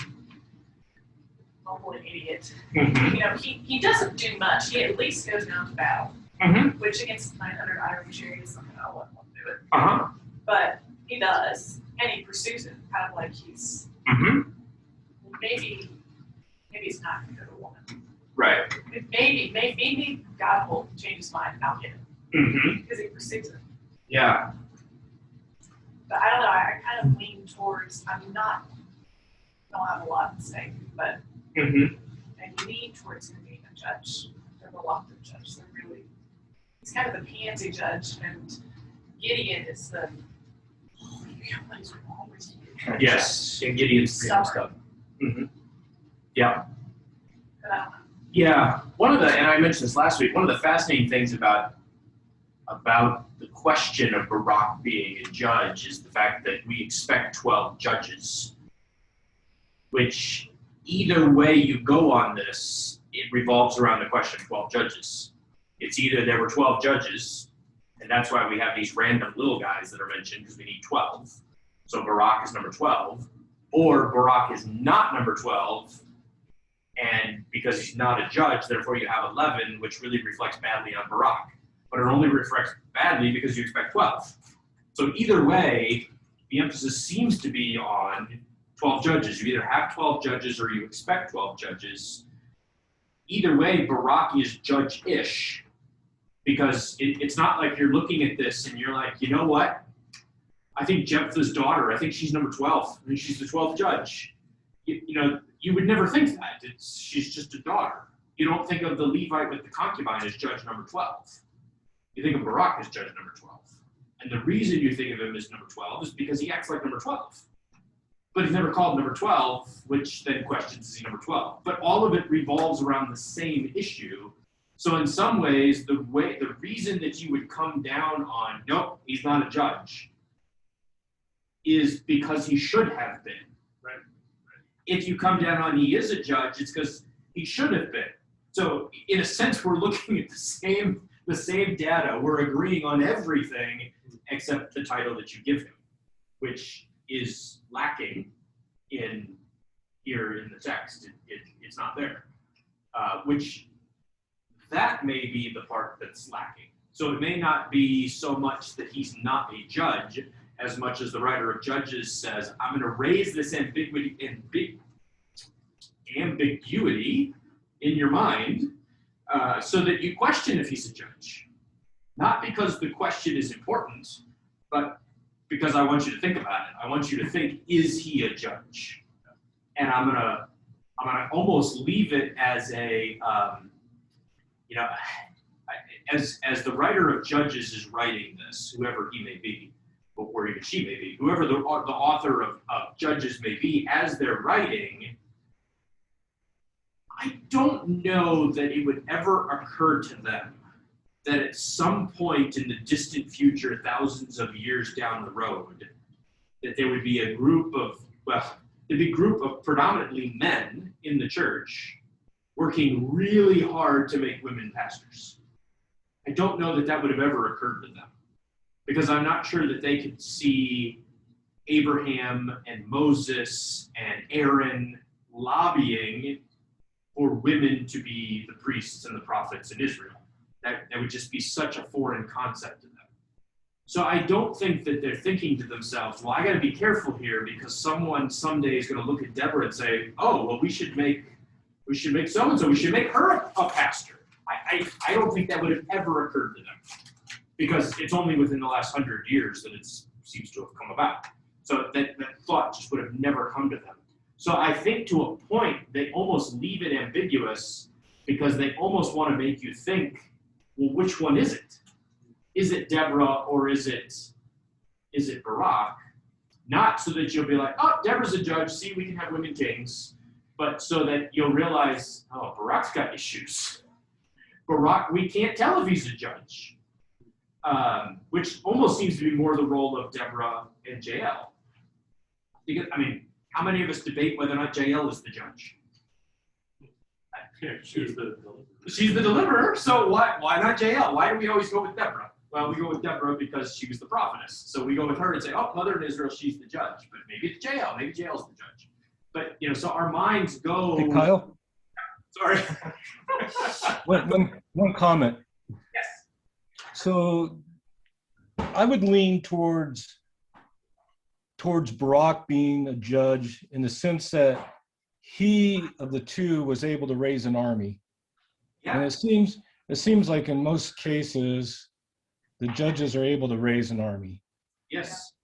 bumbling idiot. He doesn't do much. He at least goes down to battle, which against 900 Iron chariots, I wouldn't want to do it. But he does, and he pursues it, kind of like he's maybe it's not going to go to a woman. Right. Maybe God will change his mind about him Mm-hmm. because he pursues it. Yeah. But I don't know. I kind of lean towards. I don't have a lot to say, but Mm-hmm. I lean towards him being a judge, a reluctant judge. So really, he's kind of the pansy judge, and Gideon is the. Oh, you guys are always. Yes. And Gideon's Stubborn. stuff. Mm-hmm. Yeah. But I don't know. Yeah. One of the, and I mentioned this last week, one of the fascinating things about the question of Barak being a judge is the fact that we expect 12 judges, which either way you go on this, it revolves around the question of 12 judges. It's either there were 12 judges, and that's why we have these random little guys that are mentioned because we need 12. So Barak is number 12, or Barak is not number 12, and because he's not a judge, therefore you have 11, which really reflects badly on Barak. But it only reflects badly because you expect 12. So either way, the emphasis seems to be on 12 judges. You either have 12 judges or you expect 12 judges. Either way, Barak is judge-ish, because it's not like you're looking at this and you're like, you know what? I think Jephthah's daughter, I think she's number 12. I think she's the 12th judge. You know, you would never think that. She's just a daughter. You don't think of the Levite with the concubine as judge number 12. You think of Barak as judge number 12. And the reason you think of him as number 12 is because he acts like number 12. But he's never called number 12, which then questions, is he number 12? But all of it revolves around the same issue. So in some ways, the reason that you would come down on, nope, he's not a judge, is because he should have been. Right? If you come down on he is a judge, it's because he should have been. So in a sense, we're looking at the same data. We're agreeing on everything except the title that you give him, which is lacking here in the text. It's not there, which that may be the part that's lacking. So it may not be so much that he's not a judge as much as the writer of Judges says, I'm going to raise this ambiguity in your mind so that you question if he's a judge. Not because the question is important, but because I want you to think about it. I want you to think, is he a judge? And I'm gonna almost leave it as a, as the writer of Judges is writing this, whoever he may be, or even she may be, whoever the author of Judges may be, as they're writing, I don't know that it would ever occur to them that at some point in the distant future, thousands of years down the road, that there would be a group of predominantly men in the church working really hard to make women pastors. I don't know that that would have ever occurred to them, because I'm not sure that they could see Abraham and Moses and Aaron lobbying for women to be the priests and the prophets in Israel. That would just be such a foreign concept to them. So I don't think that they're thinking to themselves, well, I got to be careful here because someone someday is going to look at Deborah and say, oh, well, we should make so-and-so, we should make her a pastor. I don't think that would have ever occurred to them, because it's only within the last 100 years that it seems to have come about. So that thought just would have never come to them. So I think to a point, they almost leave it ambiguous because they almost want to make you think, well, which one is it? Is it Deborah or is it Barak? Not so that you'll be like, oh, Deborah's a judge, see, we can have women kings, but so that you'll realize, oh, Barak's got issues. Barak, we can't tell if he's a judge, which almost seems to be more the role of Deborah and Jael. Because, I mean, how many of us debate whether or not Jael is the judge? Yeah, she's the deliverer. She's the deliverer, so why not Jael? Why do we always go with Deborah? Well, we go with Deborah because she was the prophetess. So we go with her and say, oh, mother in Israel, she's the judge. But maybe it's Jael. Maybe Jael's the judge. But, so our minds go... Hey, Kyle? Sorry. One comment. Yes. So I would lean towards Barak being a judge in the sense that he of the two was able to raise an army. And Yeah. it seems like in most cases, the judges are able to raise an army. Yes.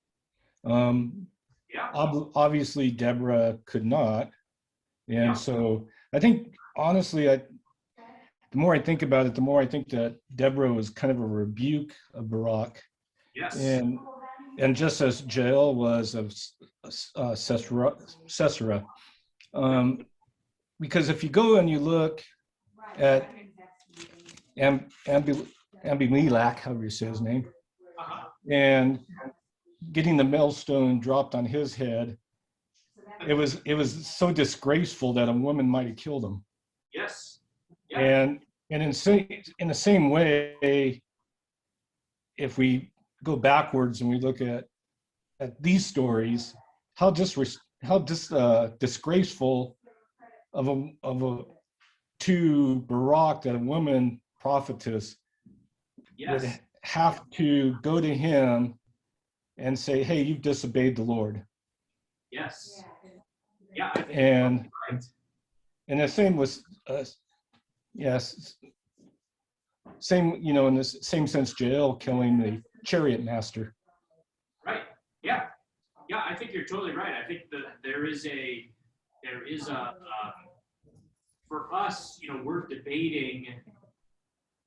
Yeah. Obviously, Deborah could not. And Yeah. so I think, honestly, the more I think about it, the more I think that Deborah was kind of a rebuke of Barak. Yes. And just as Jael was of Sisera. Because if you go and you look at Abimelech, however you say his name, and getting the millstone dropped on his head, it was so disgraceful that a woman might have killed him. Yes. Yeah. And in the same way, if we go backwards and we look at these stories, how disgraceful to Barak that a woman prophetess would have to go to him and say, "Hey, you've disobeyed the Lord." Yes. Yeah. And right. And the same was, yes, same, in the same sense, Jael killing the chariot master. Right. Yeah. Yeah, I think you're totally right. I think that there is a for us, we're debating,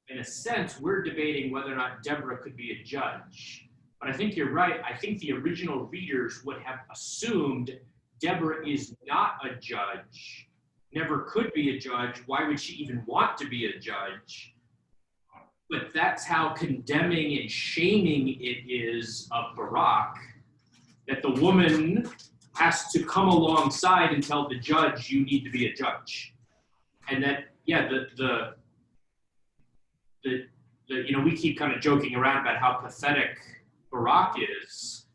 in a sense, we're debating whether or not Deborah could be a judge. But I think you're right. I think the original readers would have assumed Deborah is not a judge, never could be a judge. Why would she even want to be a judge? But that's how condemning and shaming it is of Barak, that the woman has to come alongside and tell the judge, you need to be a judge. And that, yeah, we keep kind of joking around about how pathetic Barak is.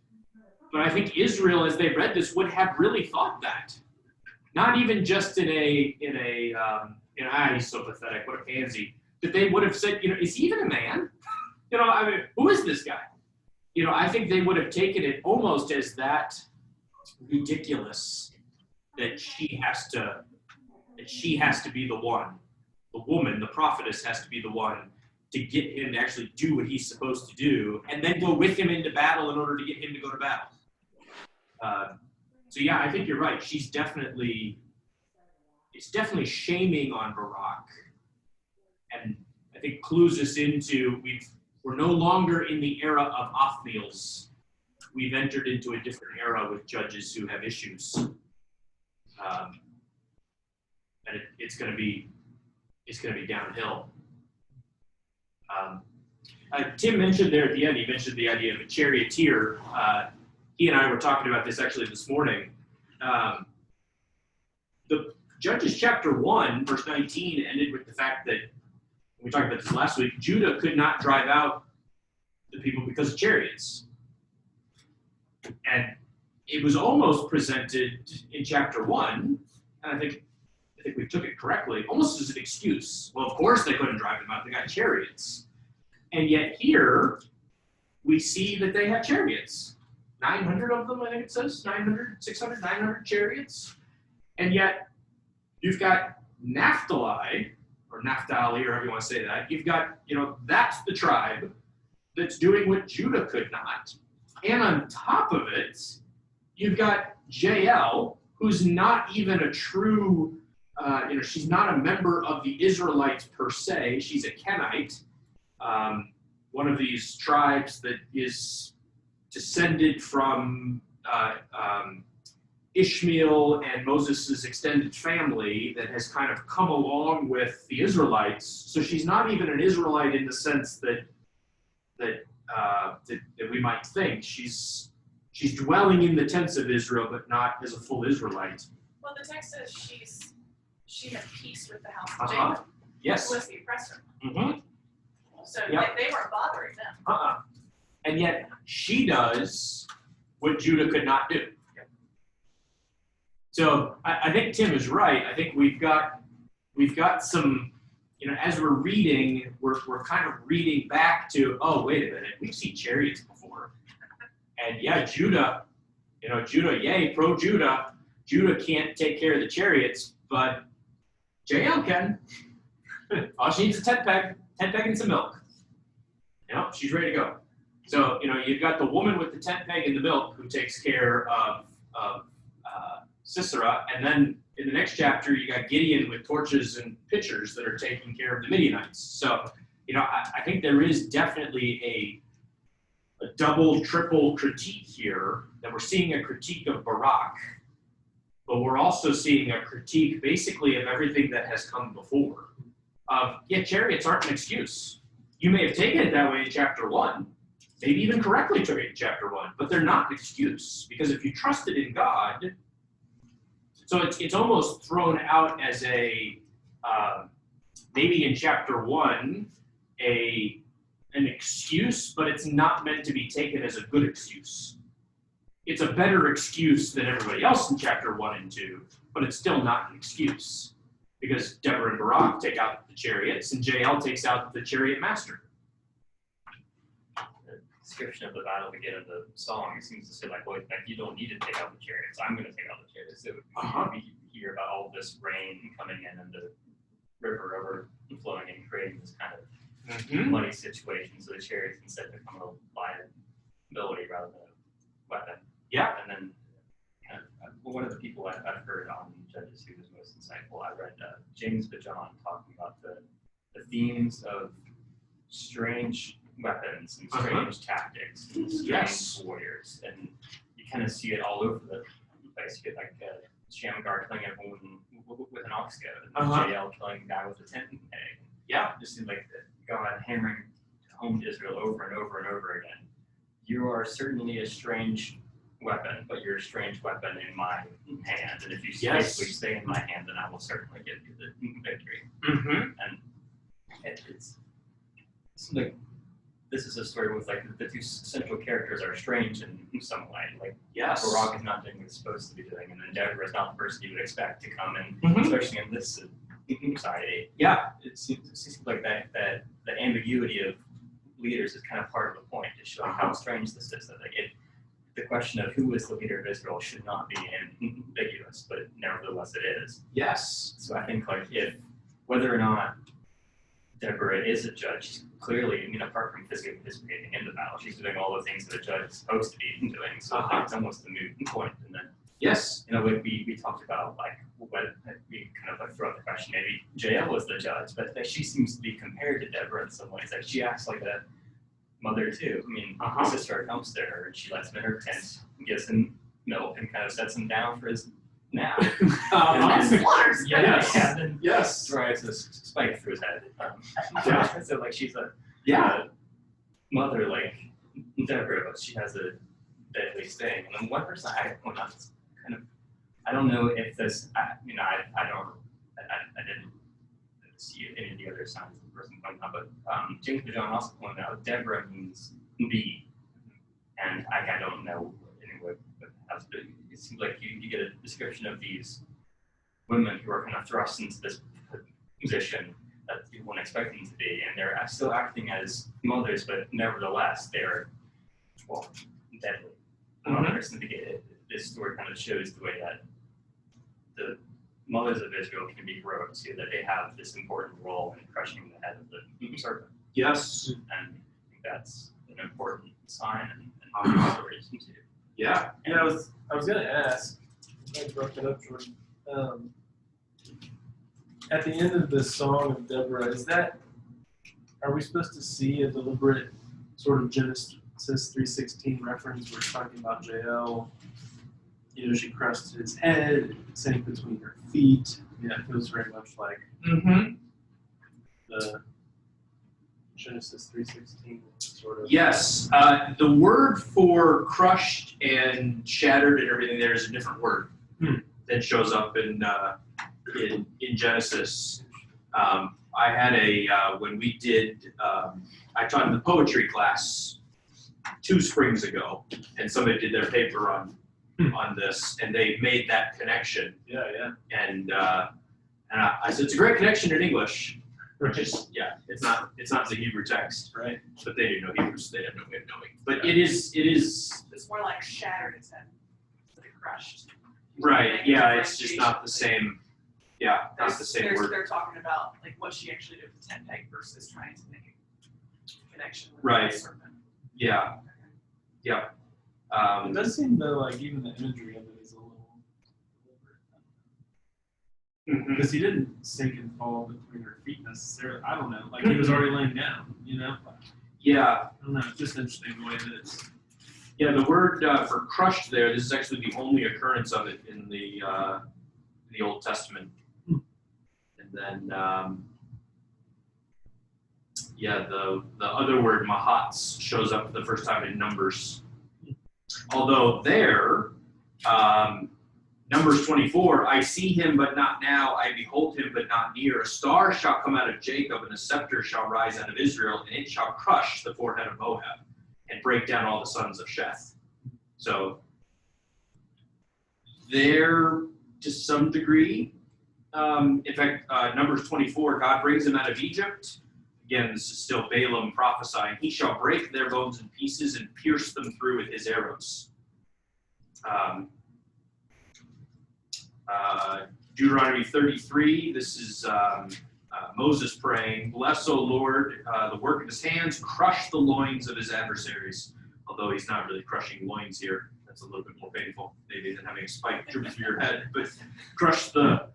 But I think Israel, as they read this, would have really thought that. Not even just in he's so pathetic, what a pansy. That they would have said, is he even a man? Who is this guy? I think they would have taken it almost as that ridiculous that she has to be the one. The woman, the prophetess, has to be the one to get him to actually do what he's supposed to do, and then go with him into battle in order to get him to go to battle. So yeah, I think you're right. It's definitely shaming on Barak, and I think clues us into we're no longer in the era of Othniel's. We've entered into a different era with judges who have issues, and it's going to be downhill. Tim mentioned there at the end, he mentioned the idea of a charioteer. He and I were talking about this actually this morning. The Judges chapter 1, verse 19 ended with the fact that, we talked about this last week, Judah could not drive out the people because of chariots. And it was almost presented in chapter 1, and I think we took it correctly, almost as an excuse. Well, of course they couldn't drive them out, they got chariots. And yet here, we see that they have chariots. 900 of them, I think it says, 900 chariots. And yet, you've got Naphtali, or however you want to say that. You've got, that's the tribe that's doing what Judah could not. And on top of it, you've got Jael, who's not even a true, she's not a member of the Israelites per se. She's a Kenite, one of these tribes that is descended from Ishmael and Moses' extended family that has kind of come along with the Israelites. So she's not even an Israelite in the sense that we might think. She's dwelling in the tents of Israel, but not as a full Israelite. Well, the text says she had peace with the house of Jacob. Yes. Who was the oppressor. Mm-hmm. So Yep. they weren't bothering them. And yet she does what Judah could not do. So I think Tim is right. I think we've got some, as we're reading, we're kind of reading back to, oh, wait a minute, we've seen chariots before. And yeah, Judah, yay, pro-Judah. Judah can't take care of the chariots, but Jael can. All she needs is a tent peg and some milk. She's ready to go. So, you've got the woman with the tent peg and the milk who takes care of Sisera, and then in the next chapter, you got Gideon with torches and pitchers that are taking care of the Midianites. So, I think there is definitely a double, triple critique here, that we're seeing a critique of Barak, but we're also seeing a critique basically of everything that has come before. Chariots aren't an excuse. You may have taken it that way in chapter 1, maybe even correctly took it in chapter 1, but they're not an excuse, because if you trusted in God, so it's almost thrown out as a, maybe in chapter 1, an excuse, but it's not meant to be taken as a good excuse. It's a better excuse than everybody else in chapter 1 and 2, but it's still not an excuse, because Deborah and Barak take out the chariots, and Jael takes out the chariot master. The description of the battle we get in the song, it seems to say like you don't need to take out the chariots. I'm going to take out the chariots. So we hear about all this rain coming in and the river overflowing and creating this kind of muddy situation, so the chariots instead become a liability rather than a weapon. Yeah. And then one of the people I've heard on Judges who was most insightful, I read James Bajan talking about the themes of strange weapons and strange tactics and strange warriors, and you kind of see it all over the place. You get like Shamgar killing everyone with an ox goad, and Jael killing a guy with a tent peg. Yeah. It just seems like God hammering home to Israel over and over and over again. You are certainly a strange weapon, but you're a strange weapon in my hand. And if you basically stay in my hand, then I will certainly give you the victory. And it's like this is a story with like the two central characters are strange in some way. Like Barak is not doing what he's supposed to be doing, and then Deborah is not the person you would expect to come in, especially in this society. Yeah, it seems like that the ambiguity of leaders is kind of part of the point to show how strange this is. That the question of who is the leader of Israel should not be ambiguous, but nevertheless it is. Yes. So I think like if whether or not Deborah is a judge, she's clearly, apart from physically participating in the battle, she's doing all the things that a judge is supposed to be doing. So it's almost a moot point. And then we talked about like what we kind of like throw out the question. Maybe Jael was the judge, but she seems to be compared to Deborah in some ways. Like she acts like a mother too. His sister comes to her and she lets him in her tent, gives him milk, and kind of sets him down for his nap. Drives a spike through his head. So like she's a mother like Deborah, but she has a deadly sting. And then one person I don't know if this. I didn't see any of the other signs of the person pointing out, but James Bajan also pointed out Deborah means bee, and I don't know anyway. But it seems like you get a description of these women who are kind of thrust into this position that you wouldn't expect them to be, and they're still acting as mothers, but nevertheless they're deadly. This story kind of shows the way that the mothers of Israel can be heroic too, that they have this important role in crushing the head of the serpent. Yes. And I think that's an important sign in the stories too. Yeah. And I was gonna ask, I brought that up, Jordan. At the end of the song of Deborah, are we supposed to see a deliberate sort of Genesis 3:16 reference where it's talking about Jael? She crushed his head, sank between her feet. It feels very much like the Genesis 3:16 sort of. Yes, the word for crushed and shattered and everything there is a different word that shows up in Genesis. I had when we did, I taught in the poetry class 2 springs ago, and somebody did their paper on this, and they made that connection. And I said it's a great connection in English. It's not the Hebrew text, right? But they didn't know Hebrew, so they had no way of knowing. But it is. It's more like shattered, it's crushed. Right. Like, Yeah, it's just differentiation, not the same. Yeah, not the there's- same there's- word. They're talking about like what she actually did with the tent peg versus trying to make a connection with Right. the serpent. Yeah. Yeah. It does seem though like even the imagery of it is a little Mhm. because he didn't sink and fall between her feet necessarily. I don't know. Like he was already laying down. You know. Yeah. I don't know. It's just interesting the way that it's. Yeah. The word for crushed there. This is actually the only occurrence of it in the Old Testament. And then, yeah, the other word mahats shows up for the first time in Numbers. Although there, Numbers 24, I see him but not now, I behold him but not near. A star shall come out of Jacob, and a scepter shall rise out of Israel, and it shall crush the forehead of Moab, and break down all the sons of Sheth. So there, to some degree, in fact, Numbers 24, God brings them out of Egypt. Again, this is still Balaam prophesying. He shall break their bones in pieces and pierce them through with his arrows. Deuteronomy 33, this is Moses praying, bless, O Lord, the work of his hands, crush the loins of his adversaries. Although he's not really crushing loins here. That's a little bit more painful, maybe, than having a spike driven through your head. But crush the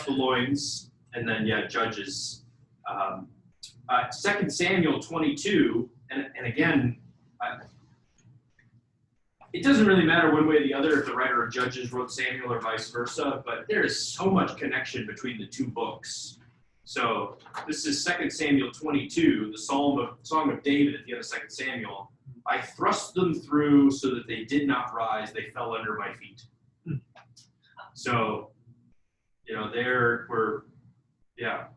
loins, and then Judges. 2 Samuel 22, and again, it doesn't really matter one way or the other if the writer of Judges wrote Samuel or vice versa, but there is so much connection between the two books. So this is 2 Samuel 22, the Song of David at the end of 2 Samuel. I thrust them through so that they did not rise; they fell under my feet. So, there were,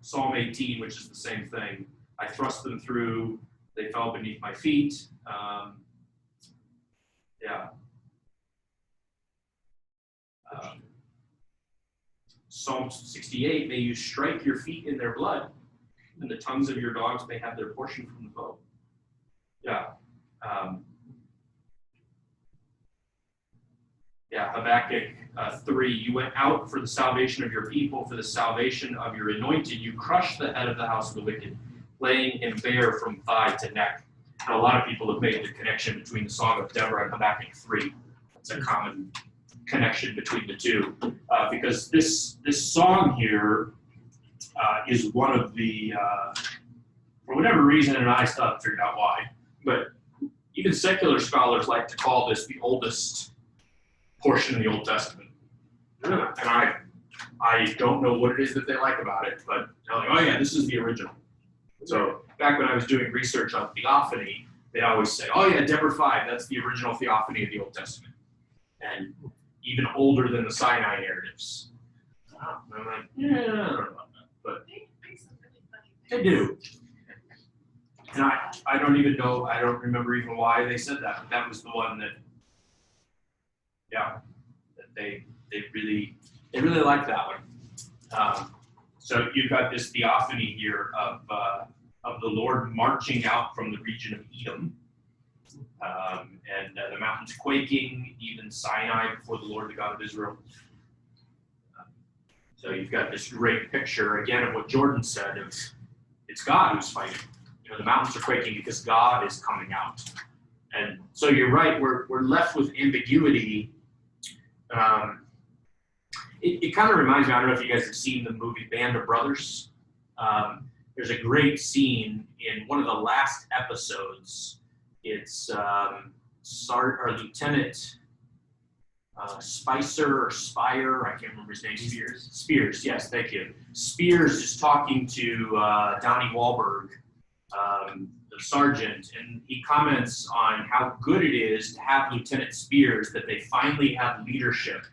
Psalm 18, which is the same thing. I thrust them through; they fell beneath my feet. Psalm 68, may you strike your feet in their blood, and the tongues of your dogs may have their portion from the bow. Habakkuk 3, you went out for the salvation of your people, for the salvation of your anointed. You crushed the head of the house of the wicked, laying him bare from thigh to neck. And a lot of people have made the connection between the Song of Deborah and Habakkuk 3. It's a common connection between the two, because this song here is one of the, for whatever reason, and I still haven't figured out why, but even secular scholars like to call this the oldest portion of the Old Testament. And I don't know what it is that they like about it, but they're like, oh yeah, this is the original. So back when I was doing research on theophany, they always say, oh yeah, Deborah 5, that's the original theophany of the Old Testament. And even older than the Sinai narratives. And I'm like, yeah, I don't know about that, but they do. And I don't even know, I don't remember even why they said that, but that was the one that, that they really like that one. So you've got this theophany here of the Lord marching out from the region of Edom, and the mountains quaking, even Sinai before the Lord, the God of Israel. So you've got this great picture, again, of what Jordan said of it's God who's fighting. The mountains are quaking because God is coming out. And so you're right, we're left with ambiguity. It kind of reminds me, I don't know if you guys have seen the movie Band of Brothers. There's a great scene in one of the last episodes. It's Lieutenant Spicer or Spire, I can't remember his name. Spears, yes, thank you. Spears is talking to Donnie Wahlberg, the sergeant, and he comments on how good it is to have Lieutenant Spears, that they finally have leadership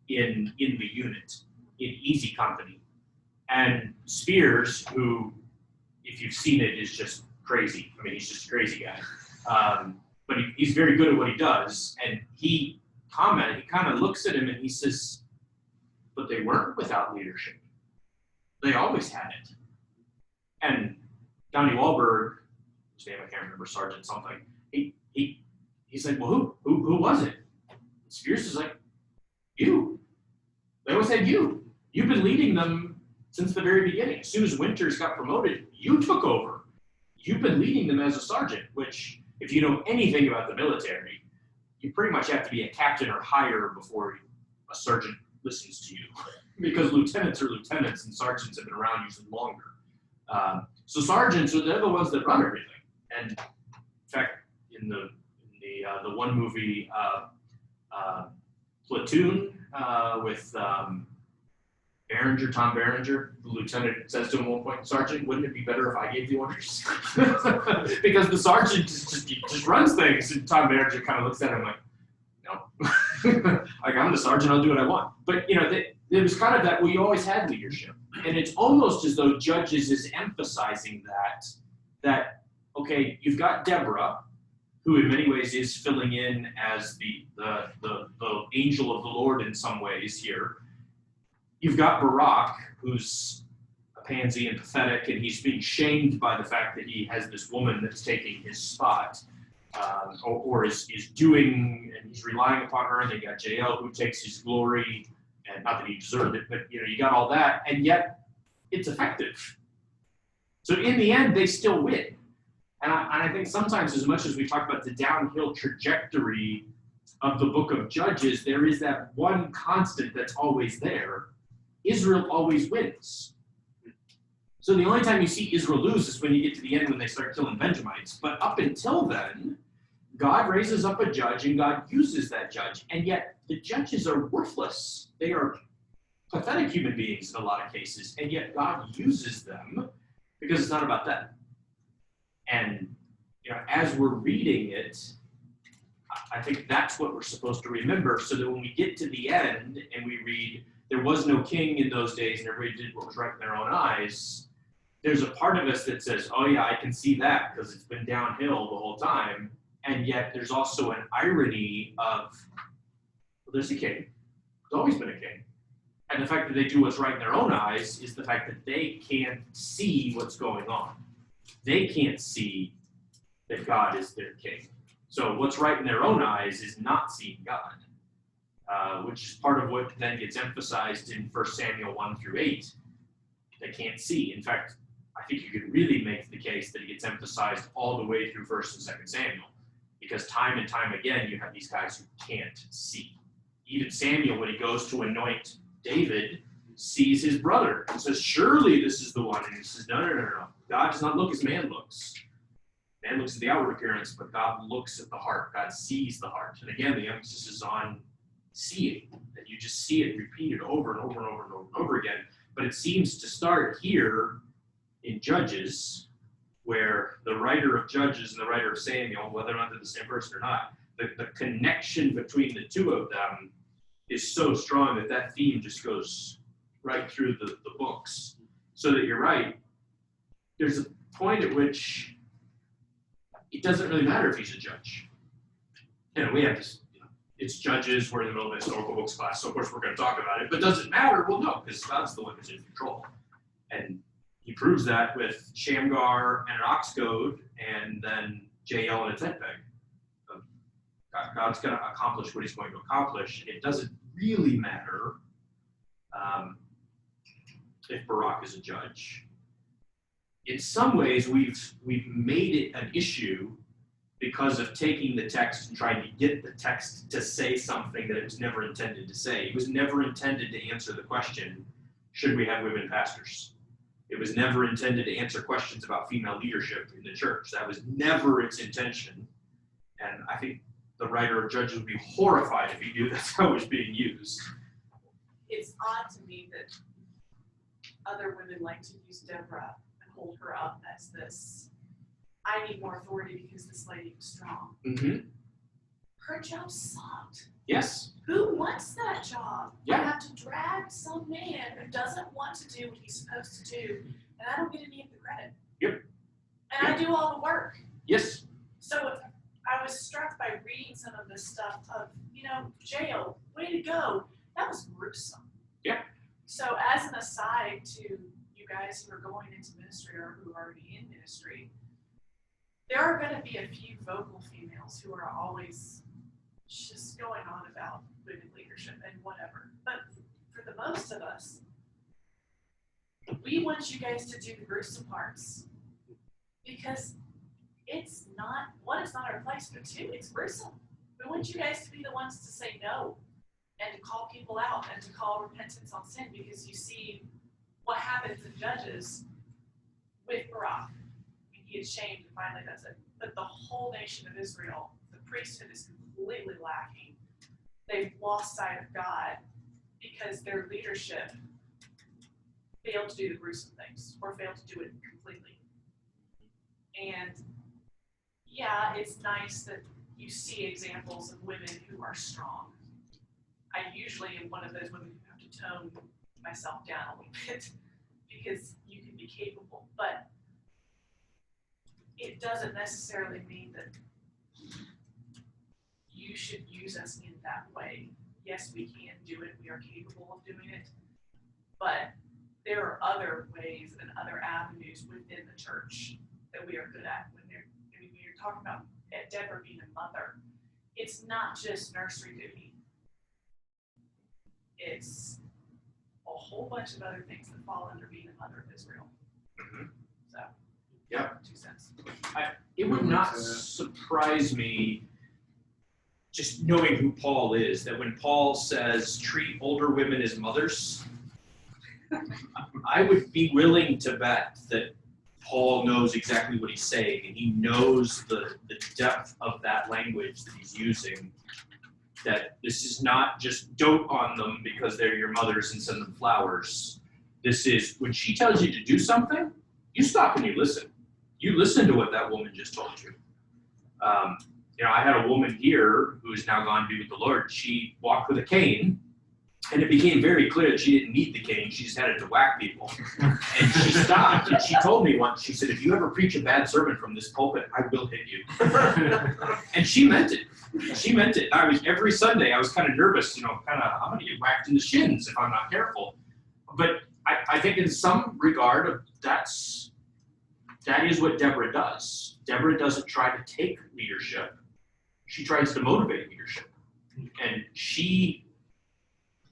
in the unit, in easy company. And Spears, who, if you've seen it, is just crazy. I mean, he's just a crazy guy. But he's very good at what he does. And he kind of looks at him and he says, but they weren't without leadership. They always had it. And Donnie Wahlberg, his name I can't remember, Sergeant something, he's like, well, who was it? Spears is like, you. They always said you. You've been leading them since the very beginning. As soon as Winters got promoted, you took over. You've been leading them as a sergeant, which, if you know anything about the military, you pretty much have to be a captain or higher before a sergeant listens to you. Because lieutenants are lieutenants and sergeants have been around usually longer. So sergeants, they're the ones that run everything. And in fact, in the one movie, Platoon, with Tom Berenger, the lieutenant says to him at one point, "Sergeant, wouldn't it be better if I gave the orders?" Because the sergeant just runs things, and Tom Berenger kind of looks at him like, "No, like I'm the sergeant, I'll do what I want." But there was kind of that. We always had leadership, and it's almost as though Judges is emphasizing that okay, you've got Deborah, who in many ways is filling in as the angel of the Lord in some ways here. You've got Barak, who's a pansy and pathetic, and he's being shamed by the fact that he has this woman that's taking his spot, or is doing, and he's relying upon her. And they got Jael, who takes his glory, and not that he deserved it, but you got all that, and yet it's effective. So in the end, they still win. And I think sometimes, as much as we talk about the downhill trajectory of the book of Judges, there is that one constant that's always there. Israel always wins. So the only time you see Israel lose is when you get to the end, when they start killing Benjamites. But up until then, God raises up a judge and God uses that judge. And yet the judges are worthless. They are pathetic human beings in a lot of cases. And yet God uses them because it's not about them. And as we're reading it, I think that's what we're supposed to remember, so that when we get to the end and we read, there was no king in those days and everybody did what was right in their own eyes, there's a part of us that says, oh yeah, I can see that because it's been downhill the whole time. And yet there's also an irony of, well, there's a king. There's always been a king. And the fact that they do what's right in their own eyes is the fact that they can't see what's going on. They can't see that God is their king. So what's right in their own eyes is not seeing God, which is part of what then gets emphasized in 1 Samuel 1 through 8. They can't see. In fact, I think you could really make the case that it gets emphasized all the way through 1 and 2 Samuel, because time and time again, you have these guys who can't see. Even Samuel, when he goes to anoint David, sees his brother and says, surely this is the one. And he says, no. God does not look as man looks. Man looks at the outward appearance, but God looks at the heart. God sees the heart. And again, the emphasis is on seeing, that you just see it repeated over and over and over and over and over again. But it seems to start here in Judges, where the writer of Judges and the writer of Samuel, whether or not they're the same person or not, the connection between the two of them is so strong that theme just goes right through the books. So that you're right, there's a point at which it doesn't really matter if he's a judge. We have this, it's Judges, we're in the middle of a historical books class, so of course we're going to talk about it, but does it matter? Well, no, because God's the one who's in control. And he proves that with Shamgar and an ox goad, and then Jael and a tent peg. God's going to accomplish what he's going to accomplish. It doesn't really matter if Barak is a judge. In some ways, we've made it an issue because of taking the text and trying to get the text to say something that it was never intended to say. It was never intended to answer the question, should we have women pastors? It was never intended to answer questions about female leadership in the church. That was never its intention. And I think the writer of Judges would be horrified if he knew that's how it was being used. It's odd to me that other women like to use Deborah and hold her up as this, I need more authority because this lady was strong. Mm-hmm. Her job sucked. Yes. Who wants that job? Yeah. I have to drag some man who doesn't want to do what he's supposed to do, and I don't get any of the credit. Yep. And I do all the work. Yes. So I was struck by reading some of this stuff of, Jael, way to go. That was gruesome. Yeah. So as an aside to you guys who are going into ministry or who are already in ministry, there are going to be a few vocal females who are always just going on about women leadership and whatever. But for the most of us, we want you guys to do the gruesome parts because it's not, one, it's not our place, but two, it's gruesome. We want you guys to be the ones to say no and to call people out and to call repentance on sin, because you see what happens in Judges with Barak. He is shamed and finally does it. But the whole nation of Israel, the priesthood is completely lacking. They've lost sight of God because their leadership failed to do the gruesome things or failed to do it completely. And yeah, it's nice that you see examples of women who are strong. I usually am one of those women who have to tone myself down a little bit because you can be capable, but it doesn't necessarily mean that you should use us in that way. Yes, we can do it. We are capable of doing it. But there are other ways and other avenues within the church that we are good at. When you're talking about Deborah being a mother, it's not just nursery duty. It's a whole bunch of other things that fall under being a mother of Israel. So, yeah, 2 cents. It would not surprise me, just knowing who Paul is, that when Paul says treat older women as mothers, I would be willing to bet that Paul knows exactly what he's saying, and he knows the depth of that language that he's using, that this is not just dote on them because they're your mothers and send them flowers. This is, when she tells you to do something, you stop and you listen. You listen to what that woman just told you. I had a woman here who is now gone to be with the Lord. She walked with a cane, and it became very clear that she didn't need the cane. She just had it to whack people. And she stopped, and she told me once, she said, if you ever preach a bad sermon from this pulpit, I will hit you. And she meant it. She meant it. Every Sunday, I was kind of nervous, I'm going to get whacked in the shins if I'm not careful. But I think in some regard, that is what Deborah does. Deborah doesn't try to take leadership. She tries to motivate leadership. And she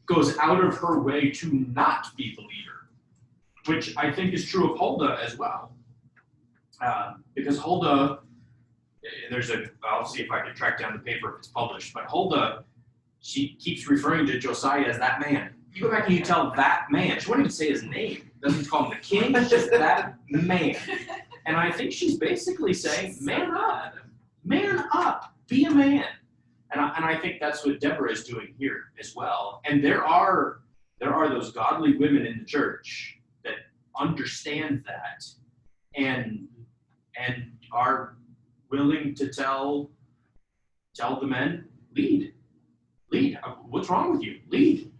goes out of her way to not be the leader, which I think is true of Huldah as well. Because Huldah, I'll see if I can track down the paper if it's published, but Huldah, she keeps referring to Josiah as that man. You go back and you tell that man, she won't even say his name, doesn't call him the king, it's just that man. And I think she's basically saying, man up, be a man. And I think that's what Deborah is doing here as well. And there are those godly women in the church that understand that and are willing to tell the men, lead. What's wrong with you? Lead.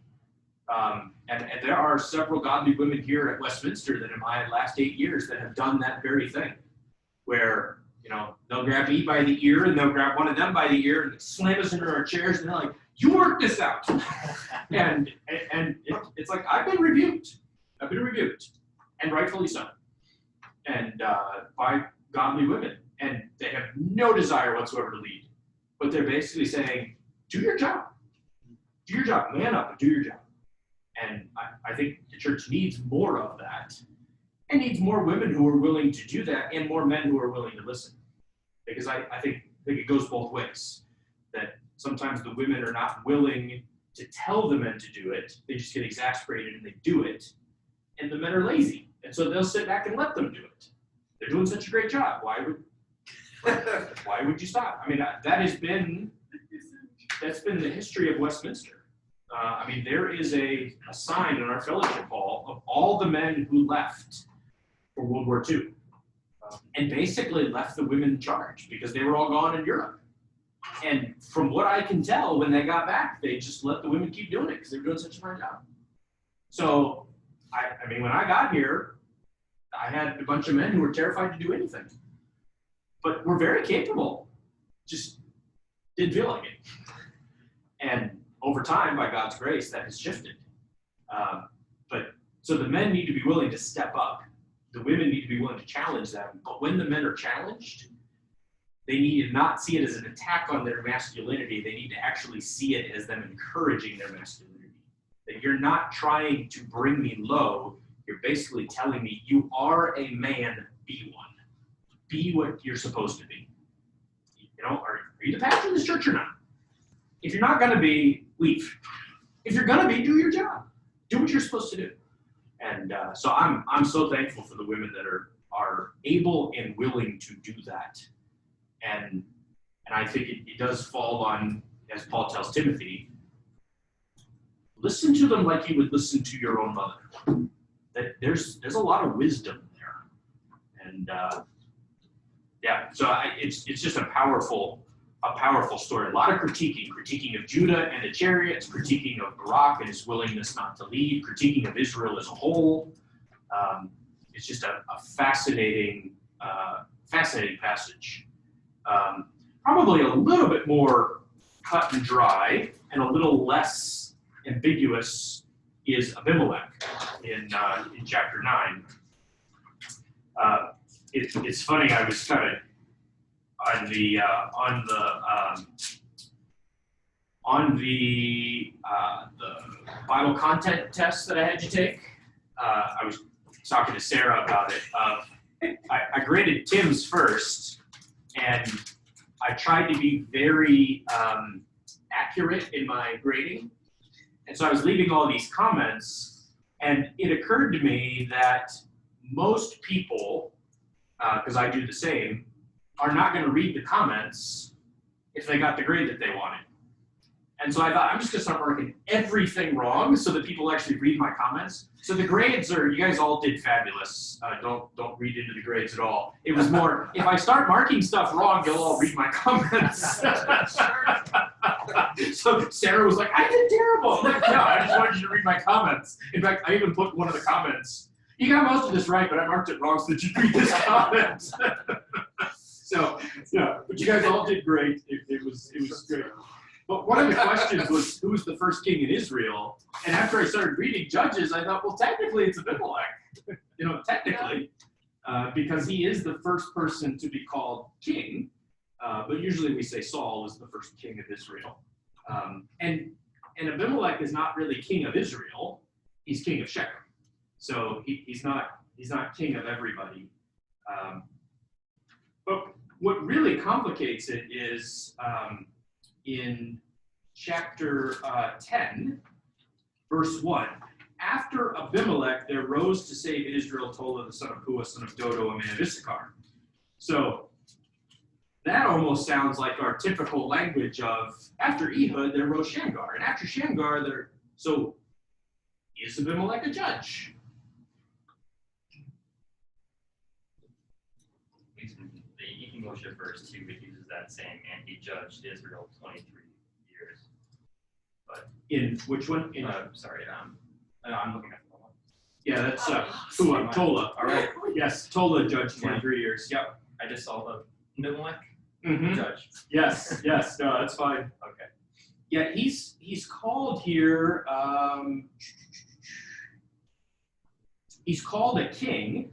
And there are several godly women here at Westminster that in my last 8 years that have done that very thing, where they'll grab me by the ear and they'll grab one of them by the ear and slam us into our chairs and they're like, you work this out. and it's like, I've been rebuked, and rightfully so, and by godly women, and they have no desire whatsoever to lead, but they're basically saying, do your job, man up and do your job. And I think the church needs more of that, and needs more women who are willing to do that, and more men who are willing to listen. Because I think it goes both ways. That sometimes the women are not willing to tell the men to do it. They just get exasperated and they do it. And the men are lazy. And so they'll sit back and let them do it. They're doing such a great job. Why would you stop? I mean, that's been the history of Westminster. There is a sign in our fellowship hall of all the men who left for World War II and basically left the women in charge because they were all gone in Europe. And from what I can tell, when they got back, they just let the women keep doing it because they were doing such a fine job. So, when I got here, I had a bunch of men who were terrified to do anything. But were very capable, just didn't feel like it. And over time, by God's grace, that has shifted. So the men need to be willing to step up. The women need to be willing to challenge them. But when the men are challenged, they need to not see it as an attack on their masculinity. They need to actually see it as them encouraging their masculinity. That you're not trying to bring me low. You're basically telling me you are a man, be one. Be what you're supposed to be. You know, are you the pastor of this church or not? If you're not going to be, leave. If you're going to be, do your job. Do what you're supposed to do. And so I'm so thankful for the women that are able and willing to do that. And I think it does fall on, as Paul tells Timothy, listen to them like you would listen to your own mother. That there's a lot of wisdom there. And yeah, so it's just a powerful story. A lot of critiquing of Judah and the chariots, critiquing of Barak and his willingness not to lead, critiquing of Israel as a whole. It's just a fascinating passage. Probably a little bit more cut and dry and a little less ambiguous is Abimelech in chapter 9. It's funny. I was kind of on the Bible content test that I had to take. I was talking to Sarah about it. I graded Tim's first, and I tried to be very accurate in my grading. And so I was leaving all these comments, and it occurred to me that most people, because I do the same, are not going to read the comments if they got the grade that they wanted. And so I thought, I'm just going to start marking everything wrong so that people actually read my comments. So the grades are, you guys all did fabulous. Don't read into the grades at all. It was more, if I start marking stuff wrong, you'll all read my comments. So Sarah was like, I did terrible. I'm like, no, I just wanted you to read my comments. In fact, I even put one of the comments, you got most of this right, but I marked it wrong so that you'd read this comment. So, yeah, but you guys all did great. It was great. But one of the questions was, who was the first king in Israel? And after I started reading Judges, I thought, well, technically it's Abimelech. You know, technically, because he is the first person to be called king. But usually we say Saul was the first king of Israel. And Abimelech is not really king of Israel. He's king of Shechem. So he's not king of everybody. But what really complicates it is in chapter 10, verse 1. After Abimelech, there rose to save Israel Tola, the son of Puah, son of Dodo, a man of Issachar. So that almost sounds like our typical language of, after Ehud, there rose Shamgar. And after Shamgar, so is Abimelech a judge? The Moshe verse 2, it uses that same, and he judged Israel 23 years. But In which one? In, sorry, I'm looking at the one. yeah, that's Puah, Tola. All right. Yes, Tola judged 23 years. Yep. I just saw the Abimelech judge. Yes, no, that's fine. Okay. Yeah, he's called here, he's called a king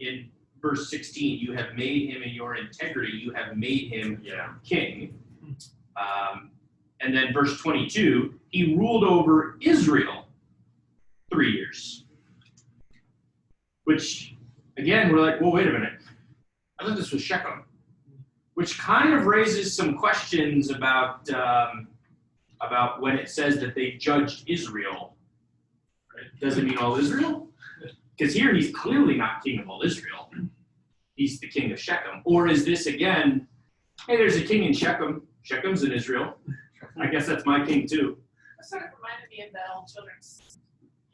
in verse 16. You have made him in your integrity, you have made him king. And then verse 22, he ruled over Israel 3 years. Which, again, we're like, well, wait a minute. I thought this was Shechem. Which kind of raises some questions about when it says that they judged Israel. Does it mean all Israel? Because here he's clearly not king of all Israel. He's the king of Shechem. Or is this again, hey, there's a king in Shechem. Shechem's in Israel. I guess that's my king too. It sort of reminded me of that old children's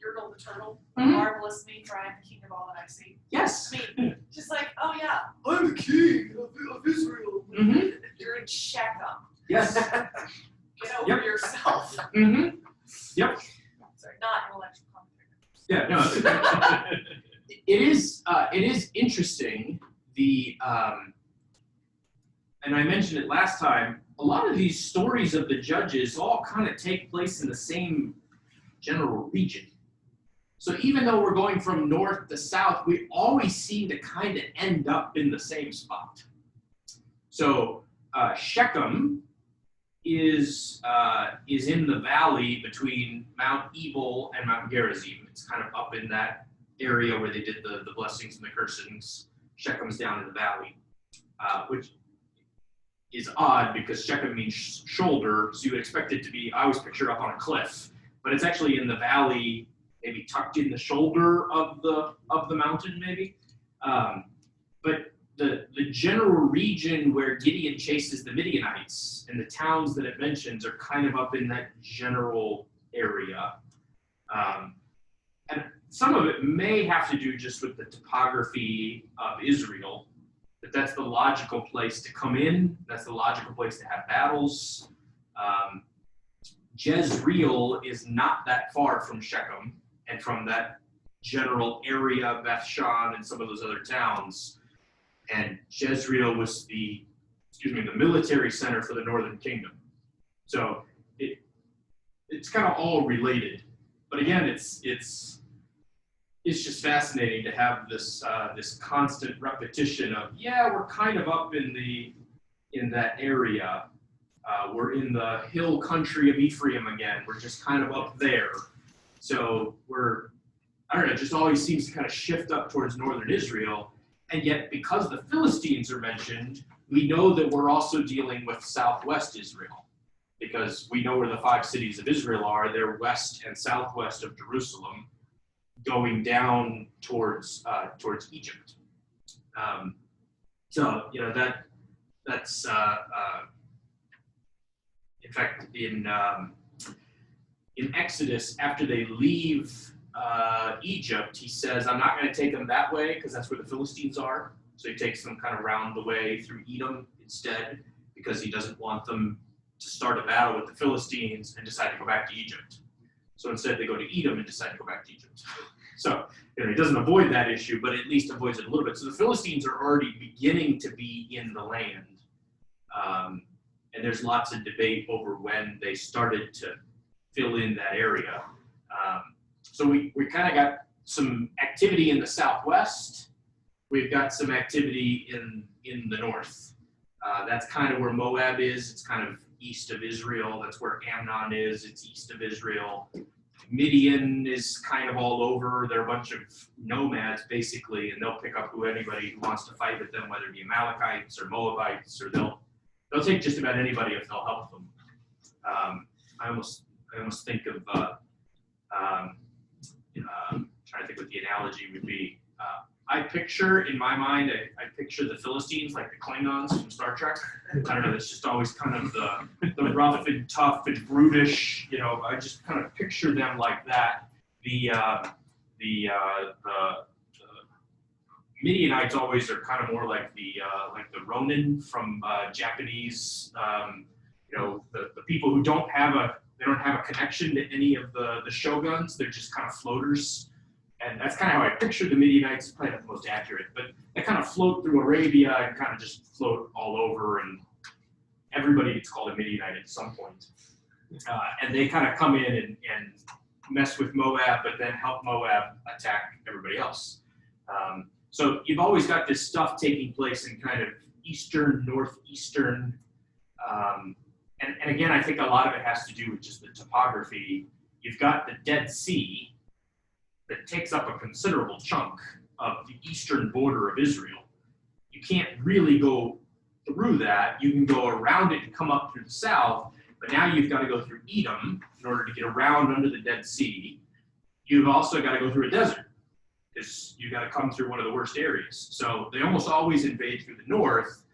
Yertle the Turtle. Marvelous me, for I am the king of all that I see. Yes. I mean, just like, oh yeah, I'm the king of Israel. You're in Shechem. Yes. Get over yourself. Yep. Sorry, not intellectual commentary. Yeah, no. It is interesting, and I mentioned it last time, a lot of these stories of the judges all kind of take place in the same general region. So even though we're going from north to south, we always seem to kind of end up in the same spot. So Shechem is in the valley between Mount Ebal and Mount Gerizim. It's kind of up in that area where they did the blessings and the cursings. Shechem's down in the valley, which is odd because Shechem means shoulder, so you would expect it to be, I always picture up on a cliff, but it's actually in the valley, maybe tucked in the shoulder of the mountain, maybe. But the general region where Gideon chases the Midianites and the towns that it mentions are kind of up in that general area. And some of it may have to do just with the topography of Israel, that that's the logical place to come in, that's the logical place to have battles. Jezreel is not that far from Shechem and from that general area, Beth-shan and some of those other towns. And Jezreel was the military center for the northern kingdom. So it's kind of all related. But again, it's just fascinating to have this constant repetition of, yeah, we're kind of up in that area. We're in the hill country of Ephraim again. We're just kind of up there. So I don't know, it just always seems to kind of shift up towards northern Israel. And yet, because the Philistines are mentioned, we know that we're also dealing with southwest Israel, because we know where the 5 cities of Israel are. They're west and southwest of Jerusalem, going down towards Egypt. So that's in fact in Exodus, after they leave Egypt, he says, I'm not going to take them that way because that's where the Philistines are. So he takes them kind of around the way through Edom instead, because he doesn't want them to start a battle with the Philistines and decide to go back to Egypt. So instead they go to Edom and decide to go back to Egypt. So he doesn't avoid that issue, but at least avoids it a little bit. So the Philistines are already beginning to be in the land. And there's lots of debate over when they started to fill in that area. So we kind of got some activity in the southwest. We've got some activity in the north. That's kind of where Moab is. It's kind of east of Israel. That's where Ammon is. It's east of Israel. Midian is kind of all over. They're a bunch of nomads, basically, and they'll pick up anybody who wants to fight with them, whether it be Amalekites or Moabites, or they'll take just about anybody if they'll help them. I almost think of trying to think what the analogy would be. I picture, in my mind, I picture the Philistines like the Klingons from Star Trek. I don't know, it's just always kind of the rough and tough and brutish, I just kind of picture them like that. The Midianites always are kind of more like the Ronin from Japanese, the people who don't have a connection to any of the shoguns. They're just kind of floaters. And that's kind of how I picture the Midianites. It's probably not the most accurate, but they kind of float through Arabia and kind of just float all over, and everybody gets called a Midianite at some point. And they kind of come in and mess with Moab, but then help Moab attack everybody else. So you've always got this stuff taking place in kind of eastern, northeastern, and again, I think a lot of it has to do with just the topography. You've got the Dead Sea that takes up a considerable chunk of the eastern border of Israel. You can't really go through that. You can go around it and come up through the south, but now you've got to go through Edom in order to get around under the Dead Sea. You've also got to go through a desert, because you've got to come through one of the worst areas. So they almost always invade through the north.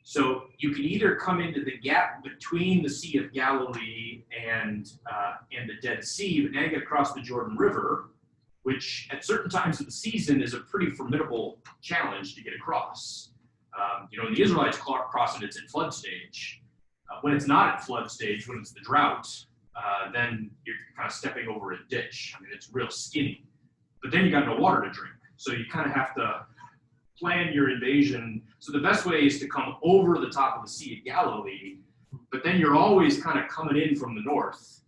So you can either come into the gap between the Sea of Galilee and the Dead Sea, but now you get across the Jordan River, which at certain times of the season is a pretty formidable challenge to get across. The Israelites cross it, it's at flood stage. When it's not at flood stage, when it's the drought, then you're kind of stepping over a ditch. I mean, it's real skinny. But then you got no water to drink. So you kind of have to plan your invasion. So the best way is to come over the top of the Sea of Galilee, but then you're always kind of coming in from the north.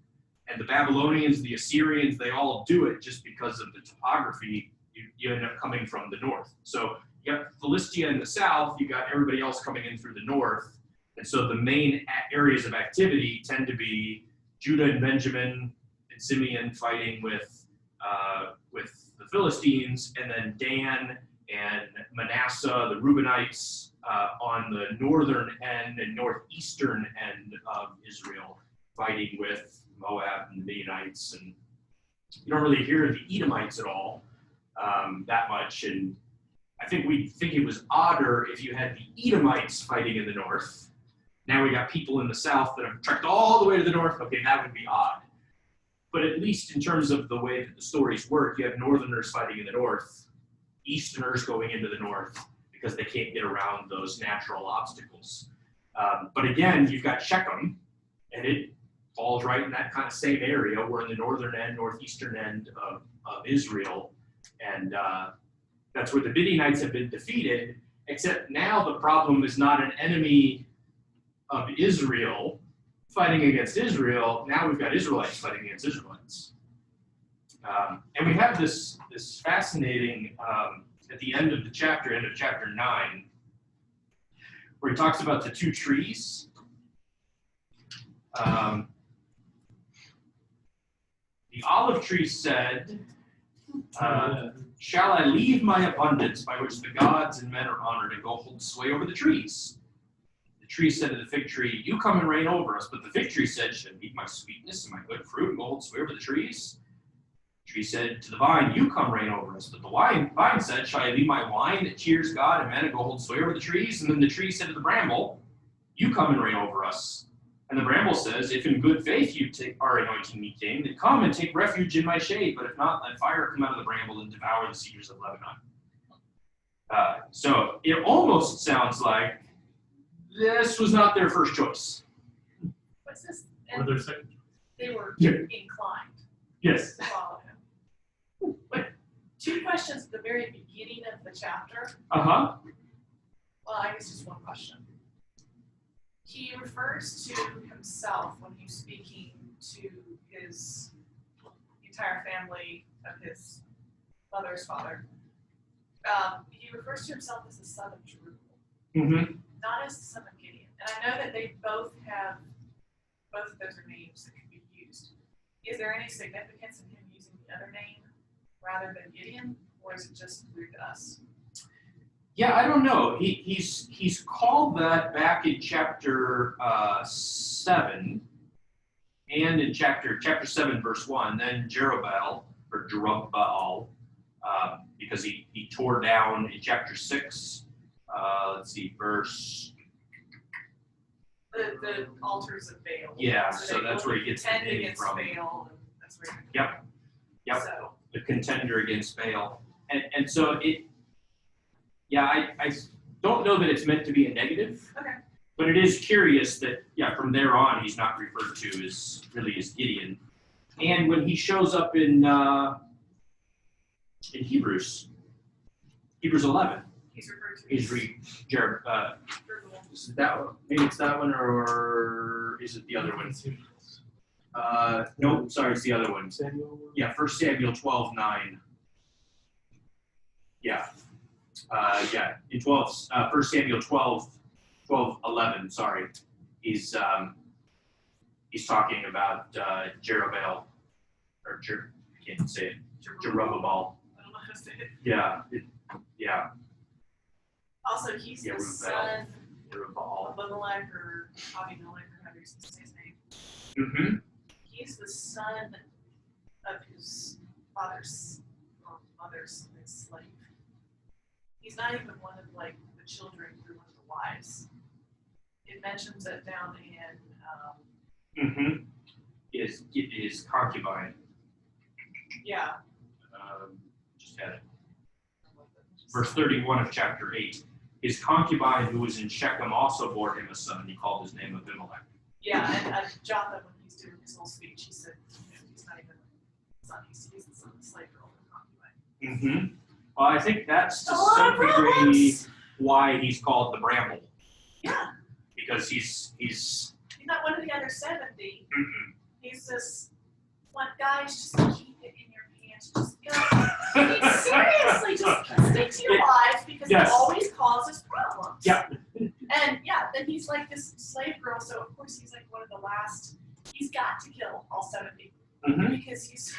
And the Babylonians, the Assyrians, they all do it just because of the topography. You end up coming from the north. So Yep, Philistia in the south, you got everybody else coming in through the north. And so the main areas of activity tend to be Judah and Benjamin and Simeon fighting with the Philistines, and then Dan and Manasseh, the Reubenites, on the northern end and northeastern end of Israel, fighting with Moab and the Midianites. And you don't really hear the Edomites at all that much. And I think we think it was odder if you had the Edomites fighting in the north. Now we got people in the south that have trekked all the way to the north. Okay, that would be odd. But at least in terms of the way that the stories work, you have northerners fighting in the north, easterners going into the north because they can't get around those natural obstacles. But again, you've got Shechem, and it falls right in that kind of same area. We're in the northern end, northeastern end of Israel, and that's where the Midianites have been defeated, except now the problem is not an enemy of Israel fighting against Israel. Now we've got Israelites fighting against Israelites. And we have this fascinating, at the end of chapter 9, where he talks about the two trees. The olive tree said, shall I leave my abundance by which the gods and men are honored and go hold sway over the trees? The tree said to the fig tree, you come and reign over us. But the fig tree said, should I eat my sweetness and my good fruit and go hold sway over the trees? The tree said to the vine, you come reign over us. But the vine said, shall I leave my wine that cheers God and men and go hold sway over the trees? And then the tree said to the bramble, you come and reign over us. And the bramble says, if in good faith you are anointing me king, then come and take refuge in my shade. But if not, let fire come out of the bramble and devour the cedars of Lebanon. So it almost sounds like this was not their first choice. What's this? Or their second. They were Yeah. inclined Yes. to follow him. But two questions at the very beginning of the chapter. Uh-huh. Well, I guess just one question. He refers to himself when he's speaking to his entire family of his mother's father. He refers to himself as the son of Jerubbaal, Mm-hmm. not as the son of Gideon. And I know that they both of those are names that can be used. Is there any significance in him using the other name rather than Gideon, or is it just weird to us? Yeah, I don't know. He's called that back in chapter 7, and in chapter 7, verse 1. Then Jerubbaal, because he tore down in chapter 6. Let's see, verse. The altars of Baal. Yeah, so that's where he gets the contend name against from. Baal, and that's where. Yep. So. The contender against Baal, and so it. Yeah, I don't know that it's meant to be a negative. Okay. But it is curious that, from there on, he's not referred to as Gideon. And when he shows up in Hebrews 11, He's referred to. he's is that one? Maybe it's that one, or is it the other one? No, sorry, it's the other one. Samuel. Yeah, 1 Samuel 12:9. Yeah. In 1 Samuel 12:11, sorry, he's talking about Jerubbaal, or I can't say it, Jerubbaal. I don't know how to say it. Yeah. Also, he's the Jerubbaal. son Jerubbaal. of Abimelech or Abimelech, or however you say his name. Mm-hmm. He's the son of his father's or mother's slave. He's not even one of the children through one of the wives. It mentions it down in His concubine. yeah. Just had it. Verse 31 of chapter 8. His concubine who was in Shechem also bore him a son. He called his name Abimelech. Yeah, and Jotham, when he's doing his whole speech, he said, he's not even the son, he's the son of the slave girl and concubine. Mm-hmm. Well, I think that's to A lot some of degree problems. why he's called the bramble. Yeah. Because he's not one of the other 70. mm-mm. He's just one guy, just keep it in your man to just, seriously just stick to your lives because Yes. it always causes problems. Yeah. And yeah, then he's like this slave girl, so of course he's like one of the last. He's got to kill all 70 because he's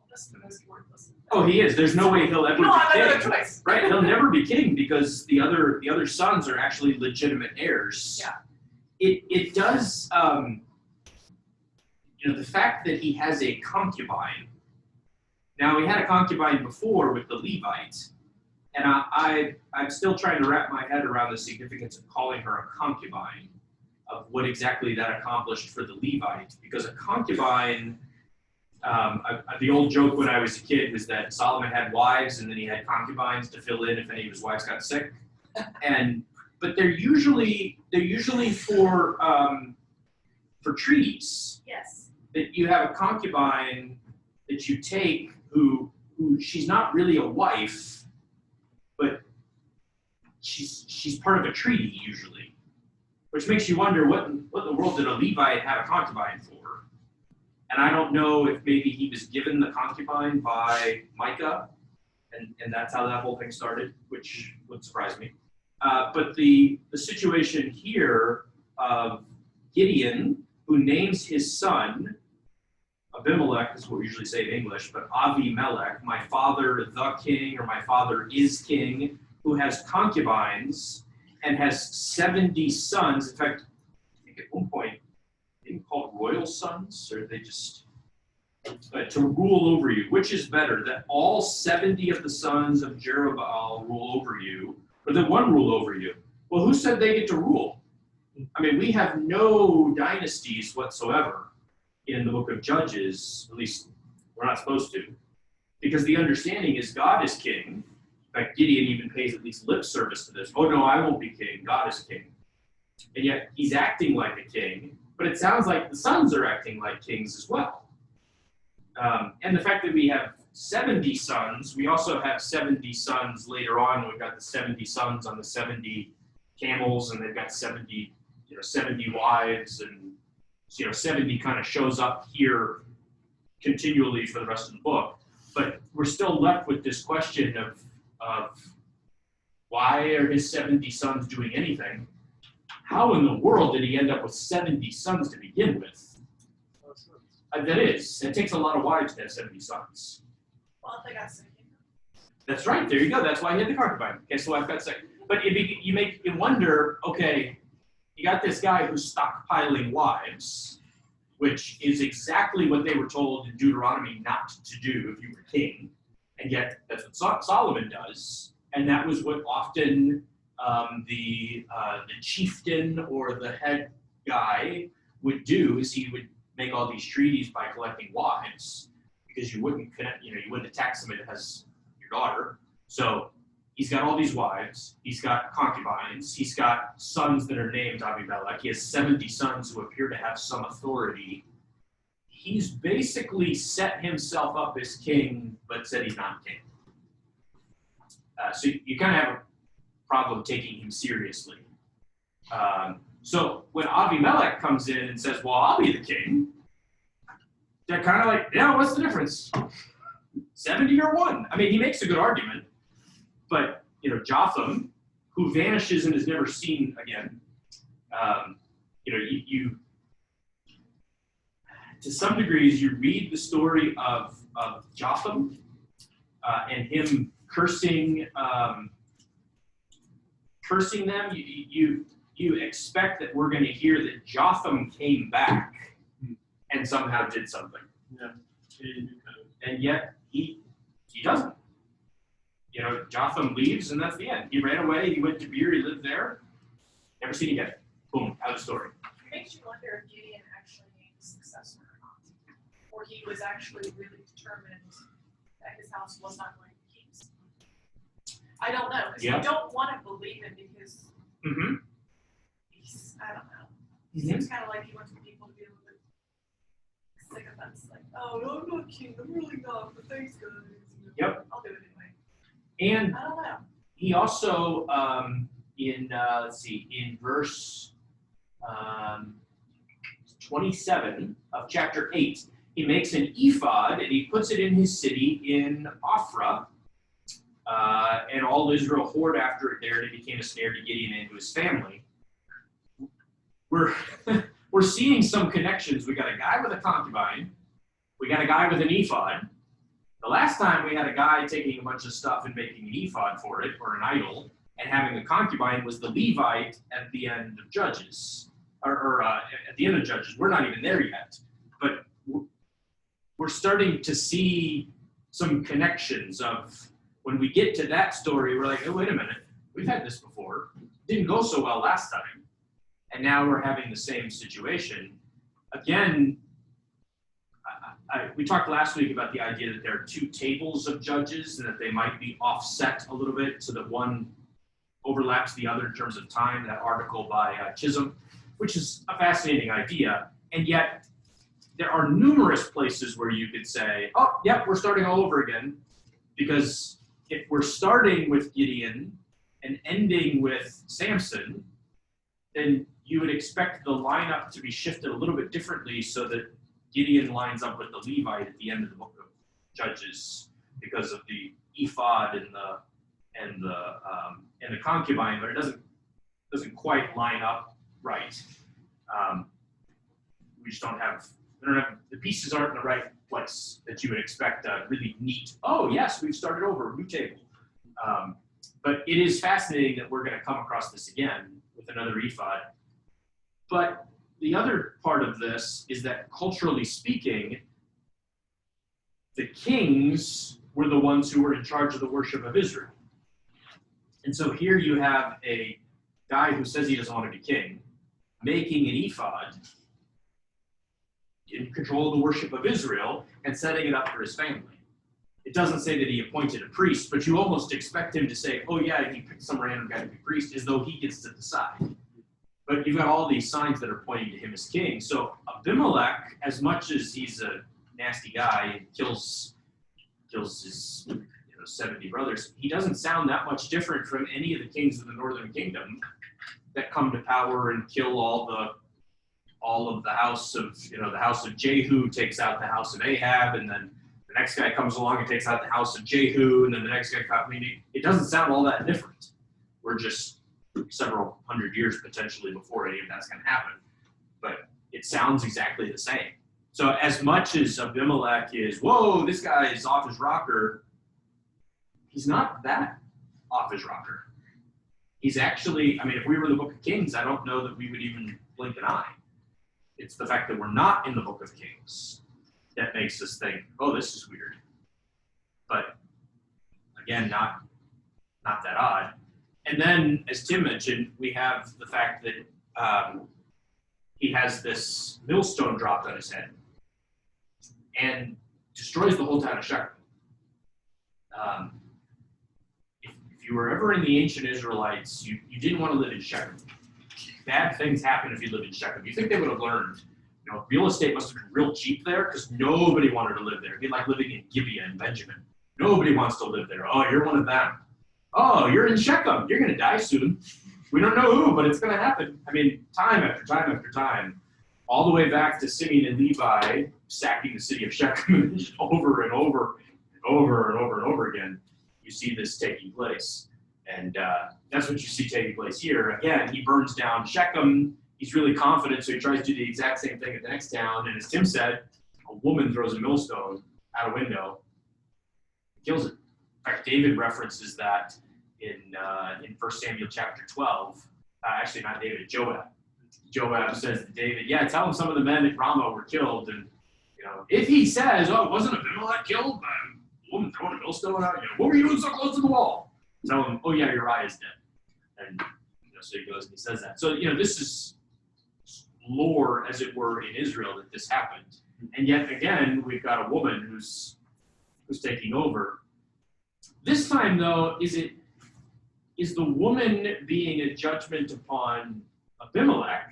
almost the most worthless. Oh, he is. There's no way he'll ever You don't have be another king. choice. Right? He'll never be king because the other sons are actually legitimate heirs. Yeah. It does. The fact that he has a concubine. Now, he had a concubine before with the Levites, and I'm still trying to wrap my head around the significance of calling her a concubine, of what exactly that accomplished for the Levites. Because a concubine, the old joke when I was a kid was that Solomon had wives and then he had concubines to fill in if any of his wives got sick. But they're usually for treaties. Yes. That you have a concubine that you take who she's not really a wife, but she's part of a treaty usually, which makes you wonder what in the world did a Levite have a concubine for? And I don't know if maybe he was given the concubine by Micah, and that's how that whole thing started, which would surprise me. But the situation here of Gideon, who names his son Abimelech, is what we usually say in English, but Avimelech, my father the king, or my father is king, who has concubines and has 70 sons. In fact, I think at one point they even called royal sons, or they just to rule over you. Which is better, that all 70 of the sons of Jerubbaal rule over you, or that one rule over you? Well, who said they get to rule? I mean, we have no dynasties whatsoever in the book of Judges, at least we're not supposed to, because the understanding is God is king. In fact, Gideon even pays at least lip service to this. Oh no, I won't be king, God is king. And yet he's acting like a king, but it sounds like the sons are acting like kings as well. And the fact that we have 70 sons, we also have 70 sons later on. We've got the 70 sons on the 70 camels, and they've got 70 wives, and 70 kind of shows up here continually for the rest of the book. But we're still left with this question of why are his 70 sons doing anything? How in the world did he end up with 70 sons to begin with? That is. It takes a lot of wives to have 70 sons. Well, they got sick. That's right. There you go. That's why he had the concubine. Guess the wife got sick. But you make you wonder, okay, you got this guy who's stockpiling wives, which is exactly what they were told in Deuteronomy not to do if you were king, and yet that's what Solomon does, and that was what often the chieftain or the head guy would do, is he would make all these treaties by collecting wives, because you wouldn't attack somebody that has your daughter. So he's got all these wives, he's got concubines, he's got sons that are named Abimelech, he has 70 sons who appear to have some authority. He's basically set himself up as king, but said he's not king. So you kind of have a problem taking him seriously. So when Abimelech comes in and says, well, I'll be the king, they're kind of like, yeah, what's the difference? 70 or 1? I mean, he makes a good argument. But, Jotham, who vanishes and is never seen again, you to some degrees, you read the story of Jotham and him cursing them. You expect that we're going to hear that Jotham came back and somehow did something. Yeah. And yet he doesn't. Jotham leaves, and that's the end. He ran away, he went to Beer, he lived there, never seen again. Boom, out of the story. It makes you wonder if Gideon actually named a successor or not. Or he was actually really determined that his house was not going to peace. I don't know, because you don't want to believe it because he's, I don't know. He seems kind of like he wants people to be a little bit sycophants, like, oh, no, I'm not king, I'm really not, but thanks, guys. Yep. I'll do it anyway. And I don't know. he also, in verse 27 of chapter 8, he makes an ephod and he puts it in his city in Ophrah. And all Israel whored after it there, and it became a snare to Gideon and to his family. We're seeing some connections. We got a guy with a concubine. We got a guy with an ephod. The last time we had a guy taking a bunch of stuff and making an ephod for it, or an idol, and having a concubine was the Levite at the end of Judges, or at the end of Judges. We're not even there yet, but we're starting to see some connections of when we get to that story, we're like, oh, wait a minute, we've had this before. It didn't go so well last time, and now we're having the same situation. Again, we talked last week about the idea that there are two tables of Judges and that they might be offset a little bit so that one overlaps the other in terms of time, that article by Chisholm, which is a fascinating idea. And yet, there are numerous places where you could say, oh, yep, we're starting all over again. Because if we're starting with Gideon and ending with Samson, then you would expect the lineup to be shifted a little bit differently so that Gideon lines up with the Levite at the end of the book of Judges because of the ephod and the concubine, but it doesn't quite line up right. We don't have the pieces aren't in the right place that you would expect a really neat, oh yes, we've started over, new table. But it is fascinating that we're going to come across this again with another ephod. But the other part of this is that culturally speaking, the kings were the ones who were in charge of the worship of Israel. And so here you have a guy who says he doesn't want to be king, making an ephod in control of the worship of Israel and setting it up for his family. It doesn't say that he appointed a priest, but you almost expect him to say, oh yeah, he picked some random guy to be priest, as though he gets to decide. But you've got all these signs that are pointing to him as king. So Abimelech, as much as he's a nasty guy and kills his 70 brothers, he doesn't sound that much different from any of the kings of the northern kingdom that come to power and kill all of the house of, the house of Jehu takes out the house of Ahab, and then the next guy comes along and takes out the house of Jehu, and then the next guy comes. I mean, it doesn't sound all that different. We're just several hundred years potentially before any of that's going to happen, but it sounds exactly the same. So as much as Abimelech is, whoa, this guy is off his rocker, he's not that off his rocker. He's actually, I mean, if we were in the Book of Kings, I don't know that we would even blink an eye. It's the fact that we're not in the Book of Kings that makes us think, oh, this is weird. But again, not that odd. And then, as Tim mentioned, we have the fact that he has this millstone dropped on his head and destroys the whole town of Shechem. If you were ever in the ancient Israelites, you didn't want to live in Shechem. Bad things happen if you live in Shechem. You think they would have learned, real estate must have been real cheap there because nobody wanted to live there. It'd be like living in Gibeon and Benjamin. Nobody wants to live there. Oh, you're one of them. Oh, you're in Shechem. You're going to die soon. We don't know who, but it's going to happen. I mean, time after time after time, all the way back to Simeon and Levi sacking the city of Shechem over and over and over and over and over again, you see this taking place. And that's what you see taking place here. Again, he burns down Shechem. He's really confident, so he tries to do the exact same thing at the next town. And as Tim said, a woman throws a millstone out a window, kills it. In fact, David references that in 1 Samuel chapter 12. Actually, not David, Joab. Joab says to David, yeah, tell him some of the men at Ramah were killed. And, if he says, oh, wasn't Abimelech killed by a woman throwing a millstone out? What were you doing so close to the wall? Tell him, oh, yeah, Uriah is dead. And so he goes and he says that. So, this is lore, as it were, in Israel that this happened. And yet, again, we've got a woman who's taking over. This time, though, is the woman being a judgment upon Abimelech?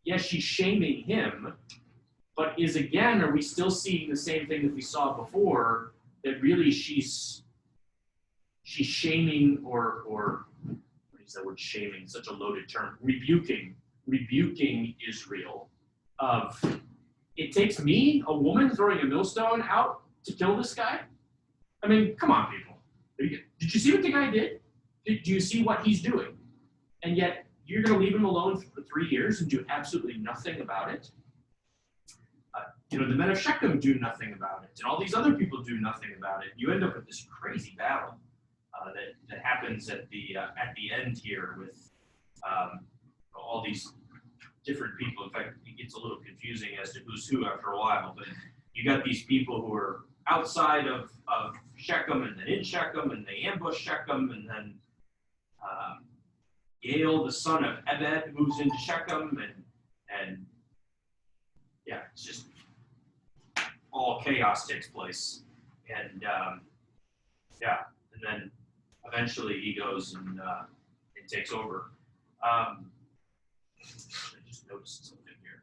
Yes, she's shaming him, but are we still seeing the same thing that we saw before, that really she's shaming or what is that word shaming, such a loaded term, rebuking Israel of it takes me, a woman, throwing a millstone out to kill this guy? I mean, come on, people. Did you see what the guy did? Do you see what he's doing? And yet, you're going to leave him alone for 3 years and do absolutely nothing about it? The men of Shechem do nothing about it, and all these other people do nothing about it. You end up with this crazy battle that happens at the end here with all these different people. In fact, it gets a little confusing as to who's who after a while. But you got these people who are outside of Shechem and then in Shechem, and they ambush Shechem, and then Yael, the son of Ebed, moves into Shechem, and yeah, it's just all chaos takes place. And and then eventually he goes and takes over. I just noticed something here.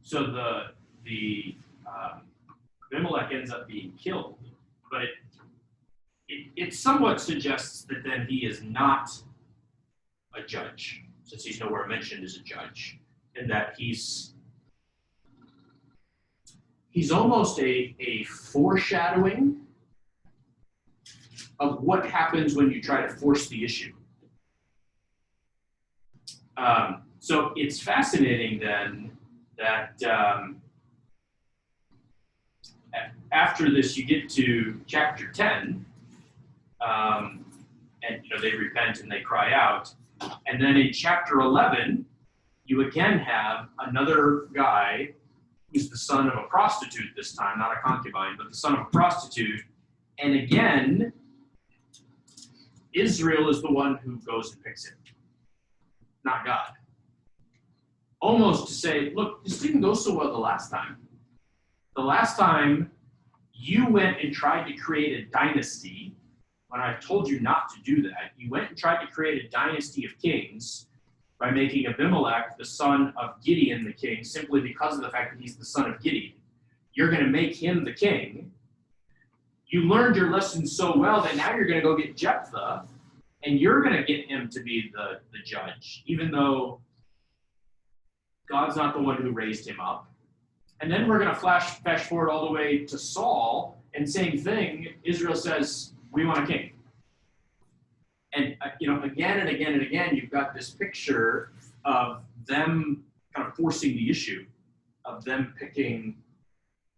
So the Abimelech ends up being killed, but it somewhat suggests that then he is not a judge, since he's nowhere mentioned as a judge, and that he's almost a foreshadowing of what happens when you try to force the issue. So it's fascinating then that after this you get to chapter 10, and they repent and they cry out, and then in chapter 11 you again have another guy who's the son of a prostitute this time, not a concubine, but the son of a prostitute, and again Israel is the one who goes and picks him, not God. Almost to say, look, this didn't go so well the last time. The last time you went and tried to create a dynasty, when I told you not to do that, you went and tried to create a dynasty of kings by making Abimelech the son of Gideon the king, simply because of the fact that he's the son of Gideon. You're going to make him the king. You learned your lesson so well that now you're going to go get Jephthah, and you're going to get him to be the judge, even though God's not the one who raised him up. And then we're going to flash forward all the way to Saul, and same thing, Israel says, we want a king. And, again and again and again, you've got this picture of them kind of forcing the issue, of them picking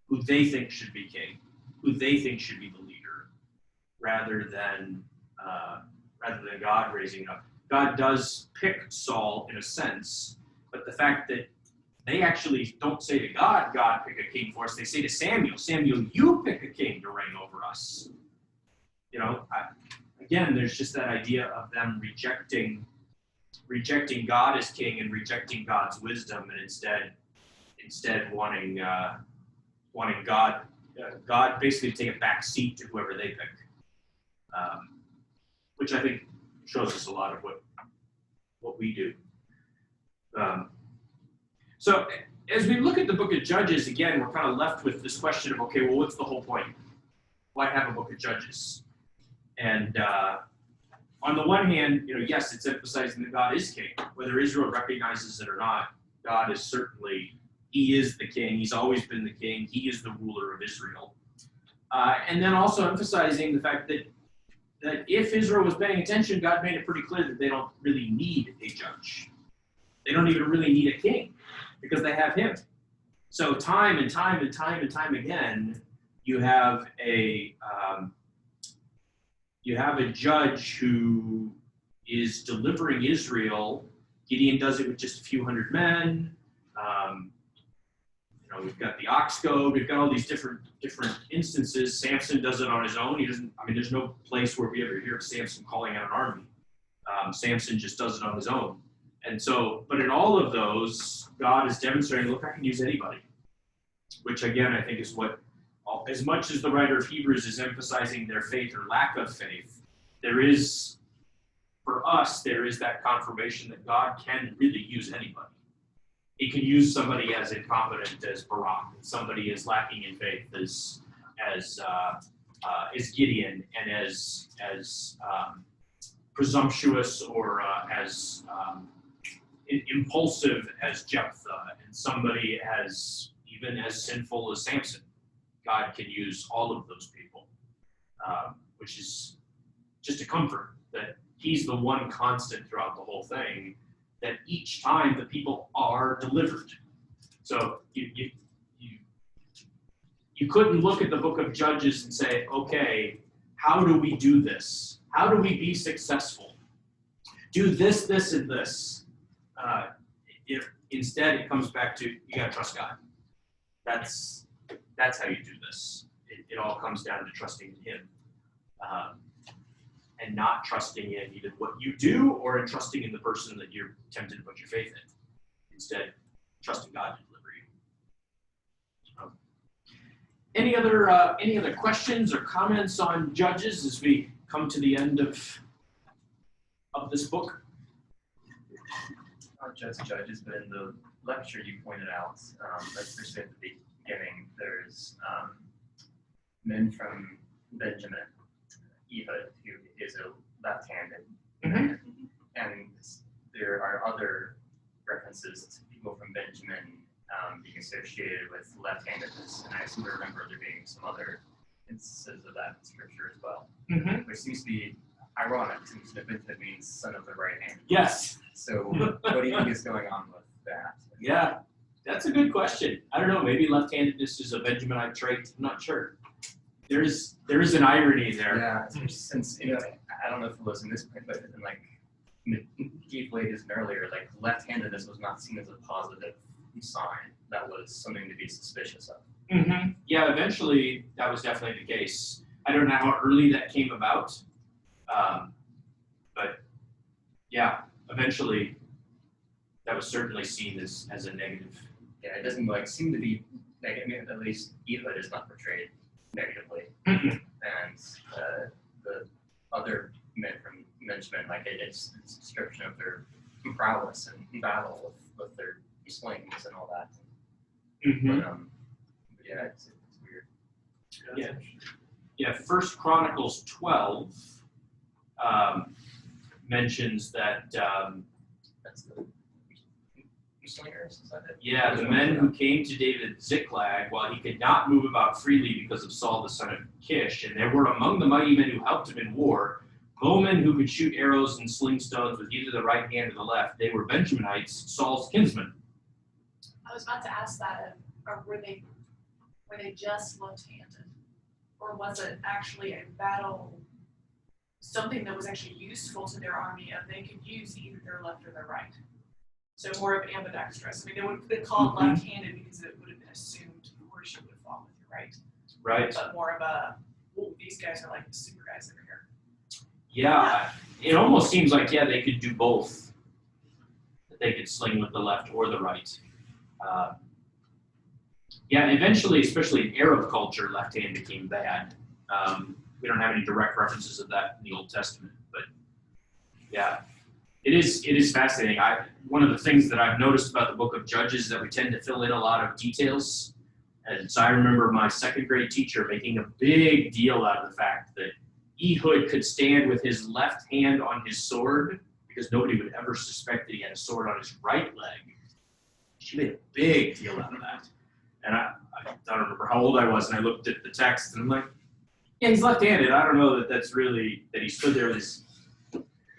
who they think should be king, who they think should be the leader, rather than God raising up. God does pick Saul in a sense, but the fact that they actually don't say to God, God, pick a king for us. They say to Samuel, Samuel, you pick a king to reign over us. Again, there's just that idea of them rejecting God as king and rejecting God's wisdom, and instead wanting God basically to take a back seat to whoever they pick, which I think shows us a lot of what we do. So as we look at the book of Judges, again, we're kind of left with this question of, okay, well, what's the whole point? Why have a book of Judges? And on the one hand, yes, it's emphasizing that God is king. Whether Israel recognizes it or not, God is certainly, he is the king. He's always been the king. He is the ruler of Israel. And then also emphasizing the fact that if Israel was paying attention, God made it pretty clear that they don't really need a judge. They don't even really need a king because they have him. So time and time and time and time again, you have a judge who is delivering Israel. Gideon does it with just a few hundred men. We've got the ox goad. We've got all these different instances. Samson does it on his own. He doesn't. There's no place where we ever hear of Samson calling out an army. Samson just does it on his own. And so, but in all of those, God is demonstrating, look, I can use anybody. Which again, I think is what, as much as the writer of Hebrews is emphasizing their faith or lack of faith, for us, there is that confirmation that God can really use anybody. He can use somebody as incompetent as Barak, and somebody as lacking in faith as Gideon, and as presumptuous or as impulsive as Jephthah and somebody even as sinful as Samson. God can use all of those people, which is just a comfort that he's the one constant throughout the whole thing, that each time the people are delivered. So you couldn't look at the book of Judges and say, okay, how do we do this? How do we be successful? Do this, this, and this. Instead, it comes back to, you gotta trust God. That's how you do this. It all comes down to trusting in him. And not trusting in either what you do or in trusting in the person that you're tempted to put your faith in. Instead, trusting God to deliver you. Any other questions or comments on Judges as we come to the end of this book? Not just Judges, but in the lecture you pointed out, especially at the beginning, there's men from Benjamin, Ehud, who is a left-handed man, and there are other references to people from Benjamin being associated with left-handedness, and I seem to remember there being some other instances of that in scripture as well, which seems to be ironic, since Benjamin means son of the right hand. Yes. So what do you think is going on with that? Yeah, that's a good question. I don't know, maybe left-handedness is a Benjaminite trait. I'm not sure. There is an irony there. Yeah, since, I don't know if it was in this point, but in like medieval ages and earlier, like left-handedness was not seen as a positive sign. That was something to be suspicious of. Yeah, eventually that was definitely the case. I don't know how early that came about, but yeah, eventually that was certainly seen as a negative. Yeah, it doesn't seem to be negative. At least Ehud is not portrayed negatively, and the other men from Benjamin, it's a description of their prowess in battle with their slings and all that. But yeah, it's weird. Yeah. 1 Chronicles 12 mentions that. That's the slingers, is that it? Yeah, the men who came to David at Ziklag, while he could not move about freely because of Saul the son of Kish, and there were among the mighty men who helped him in war, bowmen who could shoot arrows and sling stones with either the right hand or the left. They were Benjaminites, Saul's kinsmen. I was about to ask that, or were they just left-handed, or was it actually a battle, something that was actually useful to their army, and they could use either their left or their right? So more of ambidextrous. I mean, they would have been called left-handed because it would have been assumed the horse would have fought with your right. Right. But more of a, these guys are like the super guys over here. Yeah, it almost seems like, they could do both. That they could sling with the left or the right. Eventually, especially in Arab culture, left hand became bad. We don't have any direct references of that in the Old Testament, but yeah, it is fascinating. One of the things that I've noticed about the book of Judges is that we tend to fill in a lot of details. And so I remember my second grade teacher making a big deal out of the fact that Ehud could stand with his left hand on his sword because nobody would ever suspect that he had a sword on his right leg. She made a big deal out of that. And I don't remember how old I was, and I looked at the text, and I'm like, yeah, he's left-handed. I don't know that's really, that he stood there with his,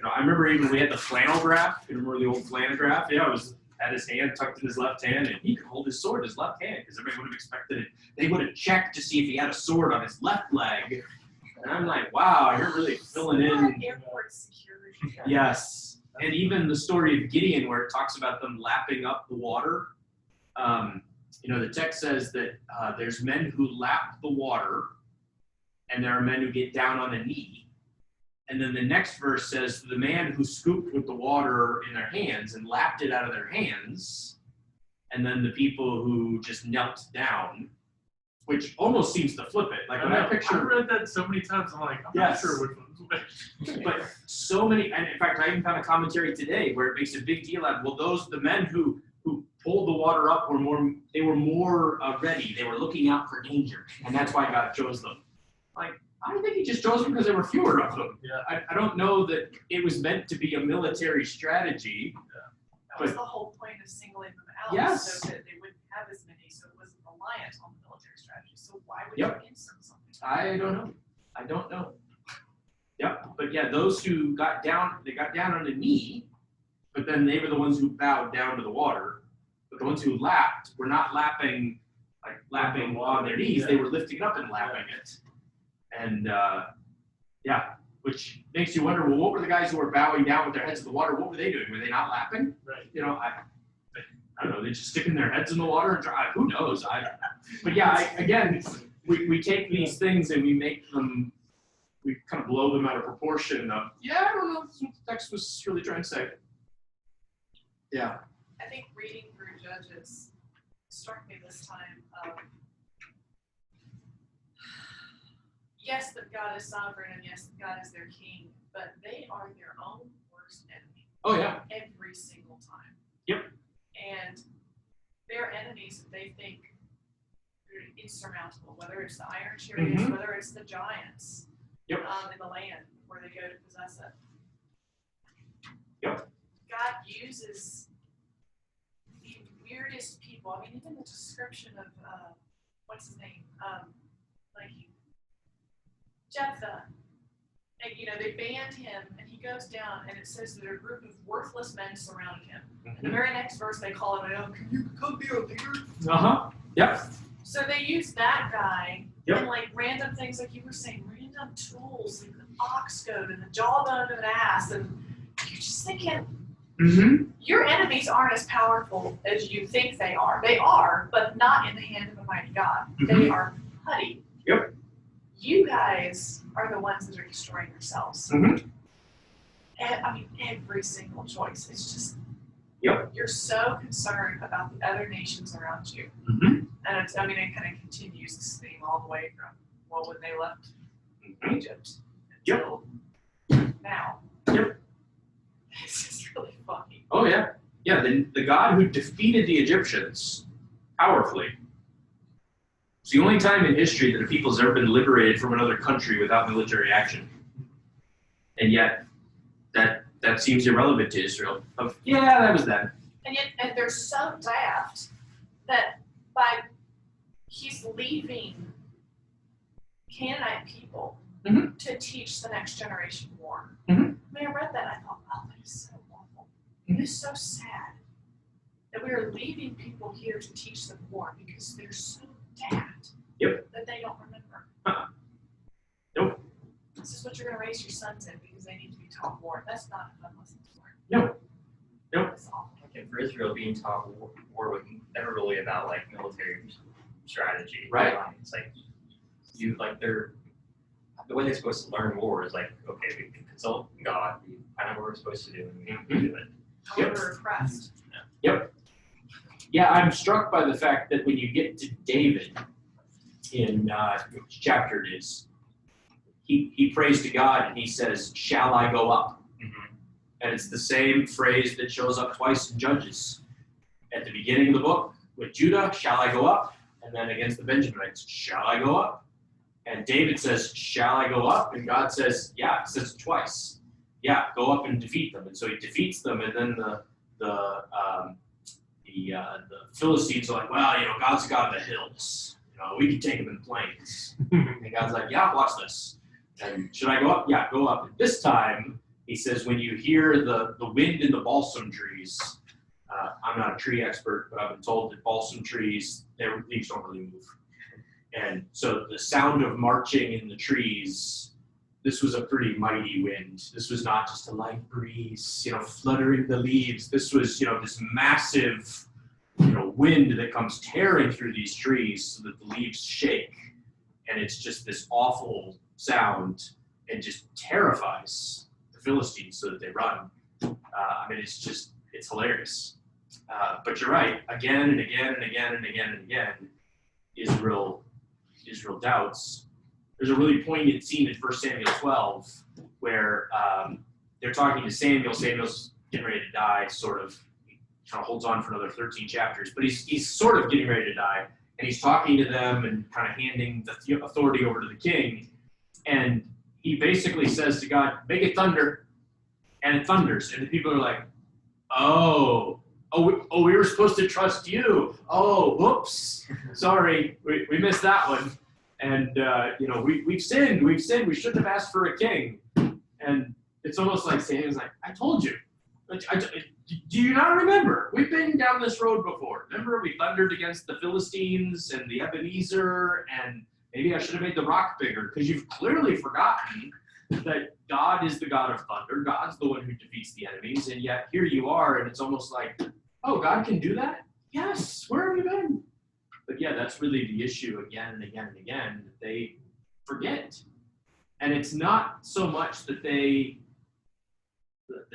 I remember even we had the flannel graph. You remember the old flannel graph? Yeah, it was had his hand tucked in his left hand, and he could hold his sword in his left hand because everybody would have expected it. They would have checked to see if he had a sword on his left leg. And I'm like, wow, you're really filling in. Airport security. Yes. And even the story of Gideon, where it talks about them lapping up the water. The text says that there's men who lap the water, and there are men who get down on a knee. And then the next verse says the man who scooped with the water in their hands and lapped it out of their hands, and then the people who just knelt down, which almost seems to flip it. Like when I picture, I've read that so many times. I'm like, I'm not sure which one's which. But so many, and in fact, I even found a commentary today where it makes a big deal out of, the men who pulled the water up were more ready. They were looking out for danger, and that's why God chose them. Like, I don't think he just chose them because there were fewer of them. Yeah. I don't know that it was meant to be a military strategy. That was the whole point of singling them out, Yes. so that they wouldn't have as many, so it wasn't reliant on the military strategy. So why would Yep. you insert something? I don't know. Yep. But yeah, those who got down, they got down on the knee, but then they were the ones who bowed down to the water. But the ones who lapped were not lapping on their knees. They were lifting it up and lapping it. And yeah, which makes you wonder, well, what were the guys who were bowing down with their heads in the water? What were they doing? Were they not lapping? Right. You know, I don't know. They're just sticking their heads in the water and try. Who knows? But yeah, again, we take these things and we make them, we kind of blow them out of proportion. Yeah, I don't know what the text was really trying to say. Yeah. I think reading through Judges struck me this time. Yes, that God is sovereign, and yes, that God is their king, but they are their own worst enemy. Oh yeah. Every single time. Yep. And their enemies that they think are insurmountable, whether it's the iron chariots, whether it's the giants Yep. in the land where they go to possess it. Yep. God uses the weirdest people. I mean, even the description of what's his name? Like Jephthah. And, you know, they banned him, and he goes down, and it says that a group of worthless men surrounded him. In the very next verse, they call him, "Can you come be a leader?" Yep. So they use that guy Yep. and like random things, like you were saying, random tools, like the ox goad and the jawbone of an ass, and you're just thinking, your enemies aren't as powerful as you think they are. They are, but not in the hand of a mighty God. They are putty. Yep. You guys are the ones that are destroying yourselves. And I mean, every single choice. It's just, you're so concerned about the other nations around you. And it's, I mean, it kind of continues this theme all the way from, well, when they left Egypt until now. Yep. It's just really funny. Oh yeah. Yeah, the God who defeated the Egyptians powerfully. It's the only time in history that a people's ever been liberated from another country without military action. And yet, that seems irrelevant to Israel. Yeah, that was then. And yet, and they're so daft that he's leaving Canaanite people to teach the next generation war. I mean, I read that and I thought, oh, that is so awful. It is so sad that we are leaving people here to teach them war because they're so daft that they don't remember. Nope. This is what you're going to raise your sons in because they need to be taught war. That's not a fun lesson to learn. Nope. That's awful. Okay, for Israel, being taught war was never really about like military strategy. Right. It's like the way they're supposed to learn war is like, okay, we can consult God, we find out what we're supposed to do, and we do it. However repressed. Yeah, I'm struck by the fact that when you get to David, in which chapter it is, he prays to God and he says, "Shall I go up?" And it's the same phrase that shows up twice in Judges. At the beginning of the book, with Judah, "Shall I go up?" And then against the Benjaminites, "Shall I go up?" And David says, "Shall I go up?" And God says, "Yeah," he says it twice. "Yeah, go up and defeat them." And so he defeats them, and then the Philistines are like, "Well, you know, God's the God of the hills. You know, we can take him in the plains." And God's like, "Yeah, watch this." And should I go up? Yeah, go up. And this time, he says, when you hear the wind in the balsam trees, I'm not a tree expert, but I've been told that balsam trees, their leaves don't really move. And so the sound of marching in the trees, this was a pretty mighty wind. This was not just a light breeze, you know, fluttering the leaves. This was, you know, this massive, you know, wind that comes tearing through these trees so that the leaves shake. And it's just this awful sound and just terrifies the Philistines so that they run. I mean, it's hilarious. But you're right, again and again and again and again and again, Israel doubts. There's a really poignant scene in 1 Samuel 12 where they're talking to Samuel. Samuel's getting ready to die, sort of. He kind of holds on for another 13 chapters, but he's sort of getting ready to die. And he's talking to them and kind of handing the authority over to the king. And he basically says to God, "Make it thunder." And it thunders. And the people are like, "Oh, we were supposed to trust you. Oh, whoops. Sorry, we missed that one. And, we've sinned. We shouldn't have asked for a king. And it's almost like Samuel's like, I told you. Do you not remember? We've been down this road before. Remember, we thundered against the Philistines and the Ebenezer, and maybe I should have made the rock bigger, because you've clearly forgotten that God is the God of thunder. God's the one who defeats the enemies, and yet here you are, and it's almost like, oh, God can do that? Yes, where have you been? But yeah, that's really the issue again and again and again. They forget. And it's not so much that the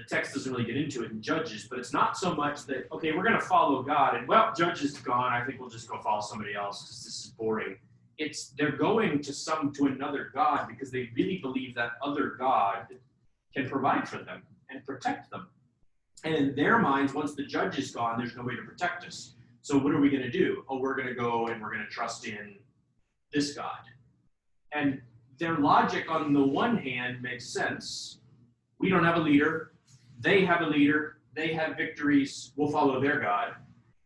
text doesn't really get into it in Judges, but it's not so much that, okay, we're going to follow God, and well, Judges is gone, I think we'll just go follow somebody else because this is boring. It's they're going to another God because they really believe that other God can provide for them and protect them. And in their minds, once the judge is gone, there's no way to protect us. So what are we going to do? Oh, we're going to go and we're going to trust in this God. And their logic on the one hand makes sense. We don't have a leader. They have a leader. They have victories. We'll follow their God.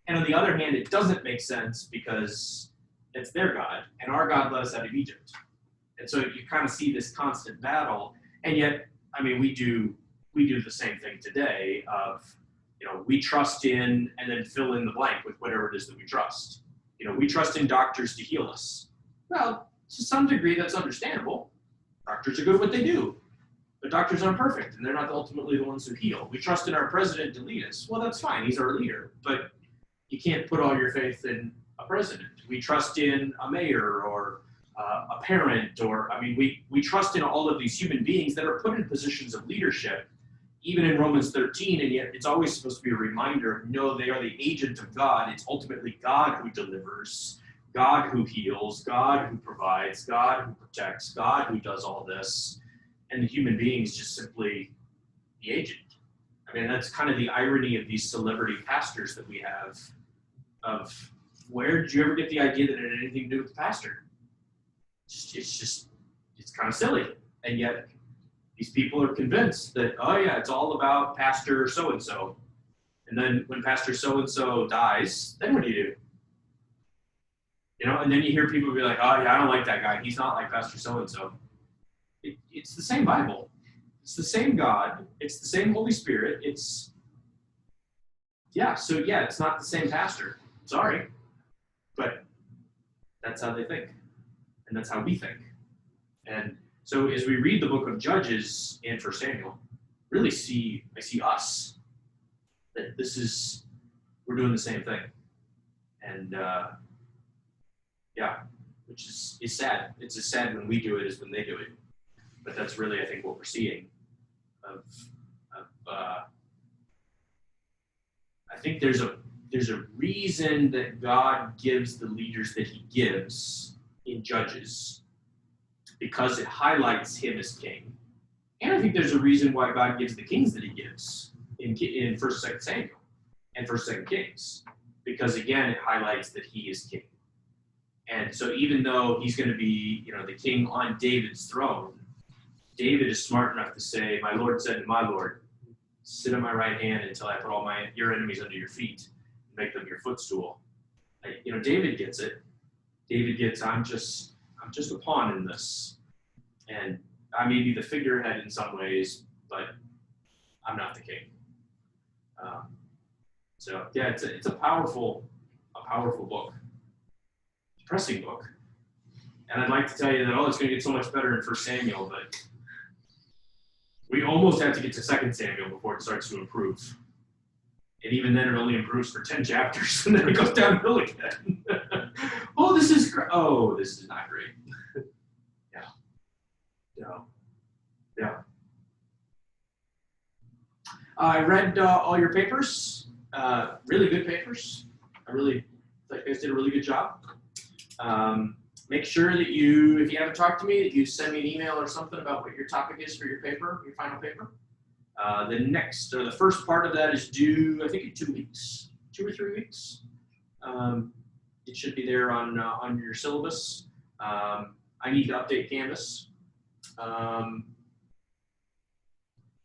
And on the other hand, it doesn't make sense because it's their God, and our God let us out of Egypt. And so you kind of see this constant battle. And yet, I mean, we do the same thing today of, we trust in and then fill in the blank with whatever it is that we trust. We trust in doctors to heal us. Well, to some degree, that's understandable. Doctors are good at what they do. But doctors aren't perfect, and they're not ultimately the ones who heal. We trust in our president to lead us. Well, that's fine. He's our leader. But you can't put all your faith in a president. We trust in a mayor or a parent, we trust in all of these human beings that are put in positions of leadership, even in Romans 13, and yet it's always supposed to be a reminder, no, they are the agent of God. It's ultimately God who delivers, God who heals, God who provides, God who protects, God who does all this. And the human being is just simply the agent. I mean, that's kind of the irony of these celebrity pastors that we have of, where did you ever get the idea that it had anything to do with the pastor? It's kind of silly. And yet these people are convinced that, oh yeah, it's all about Pastor so-and-so. And then when Pastor so-and-so dies, then what do you do? And then you hear people be like, oh yeah, I don't like that guy. He's not like Pastor so-and-so. It's the same Bible. It's the same God. It's the same Holy Spirit. It's not the same pastor. Sorry. But that's how they think. And that's how we think. And so as we read the book of Judges and 1 Samuel, really I see us. That we're doing the same thing. And which is sad. It's as sad when we do it as when they do it. But that's really, I think, what we're seeing. I think there's a reason that God gives the leaders that he gives in Judges, because it highlights him as king. And I think there's a reason why God gives the kings that he gives in 1st, 2nd Samuel and 1st, 2nd Kings, because again, it highlights that he is king. And so even though he's going to be, the king on David's throne, David is smart enough to say, my Lord said to my Lord, sit on my right hand until I put all your enemies under your feet and make them your footstool. David gets it. David gets, I'm just a pawn in this. And I may be the figurehead in some ways, but I'm not the king. It's a powerful book. Depressing book. And I'd like to tell you that, it's going to get so much better in 1 Samuel, but we almost have to get to 2 Samuel before it starts to improve. And even then, it only improves for 10 chapters, and then it goes downhill again. This is great. This is not great. Yeah. I read all your papers. Really good papers. I really think you guys did a really good job. Make sure that if you haven't talked to me, that you send me an email or something about what your topic is for your final paper. The first part of that is due, I think, in 2 weeks, 2 or 3 weeks. It should be there on your syllabus. I need to update Canvas.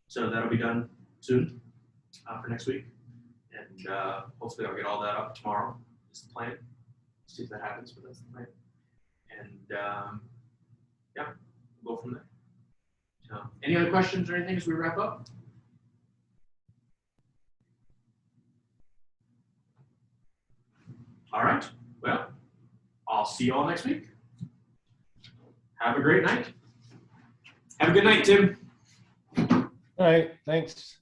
So that'll be done soon for next week. And hopefully I'll get all that up tomorrow. Is the plan. See if that happens, but that's the plan. And yeah, we'll go from there. So, any other questions or anything as we wrap up? All right. Well, I'll see you all next week. Have a great night. Have a good night, Tim. All right, thanks.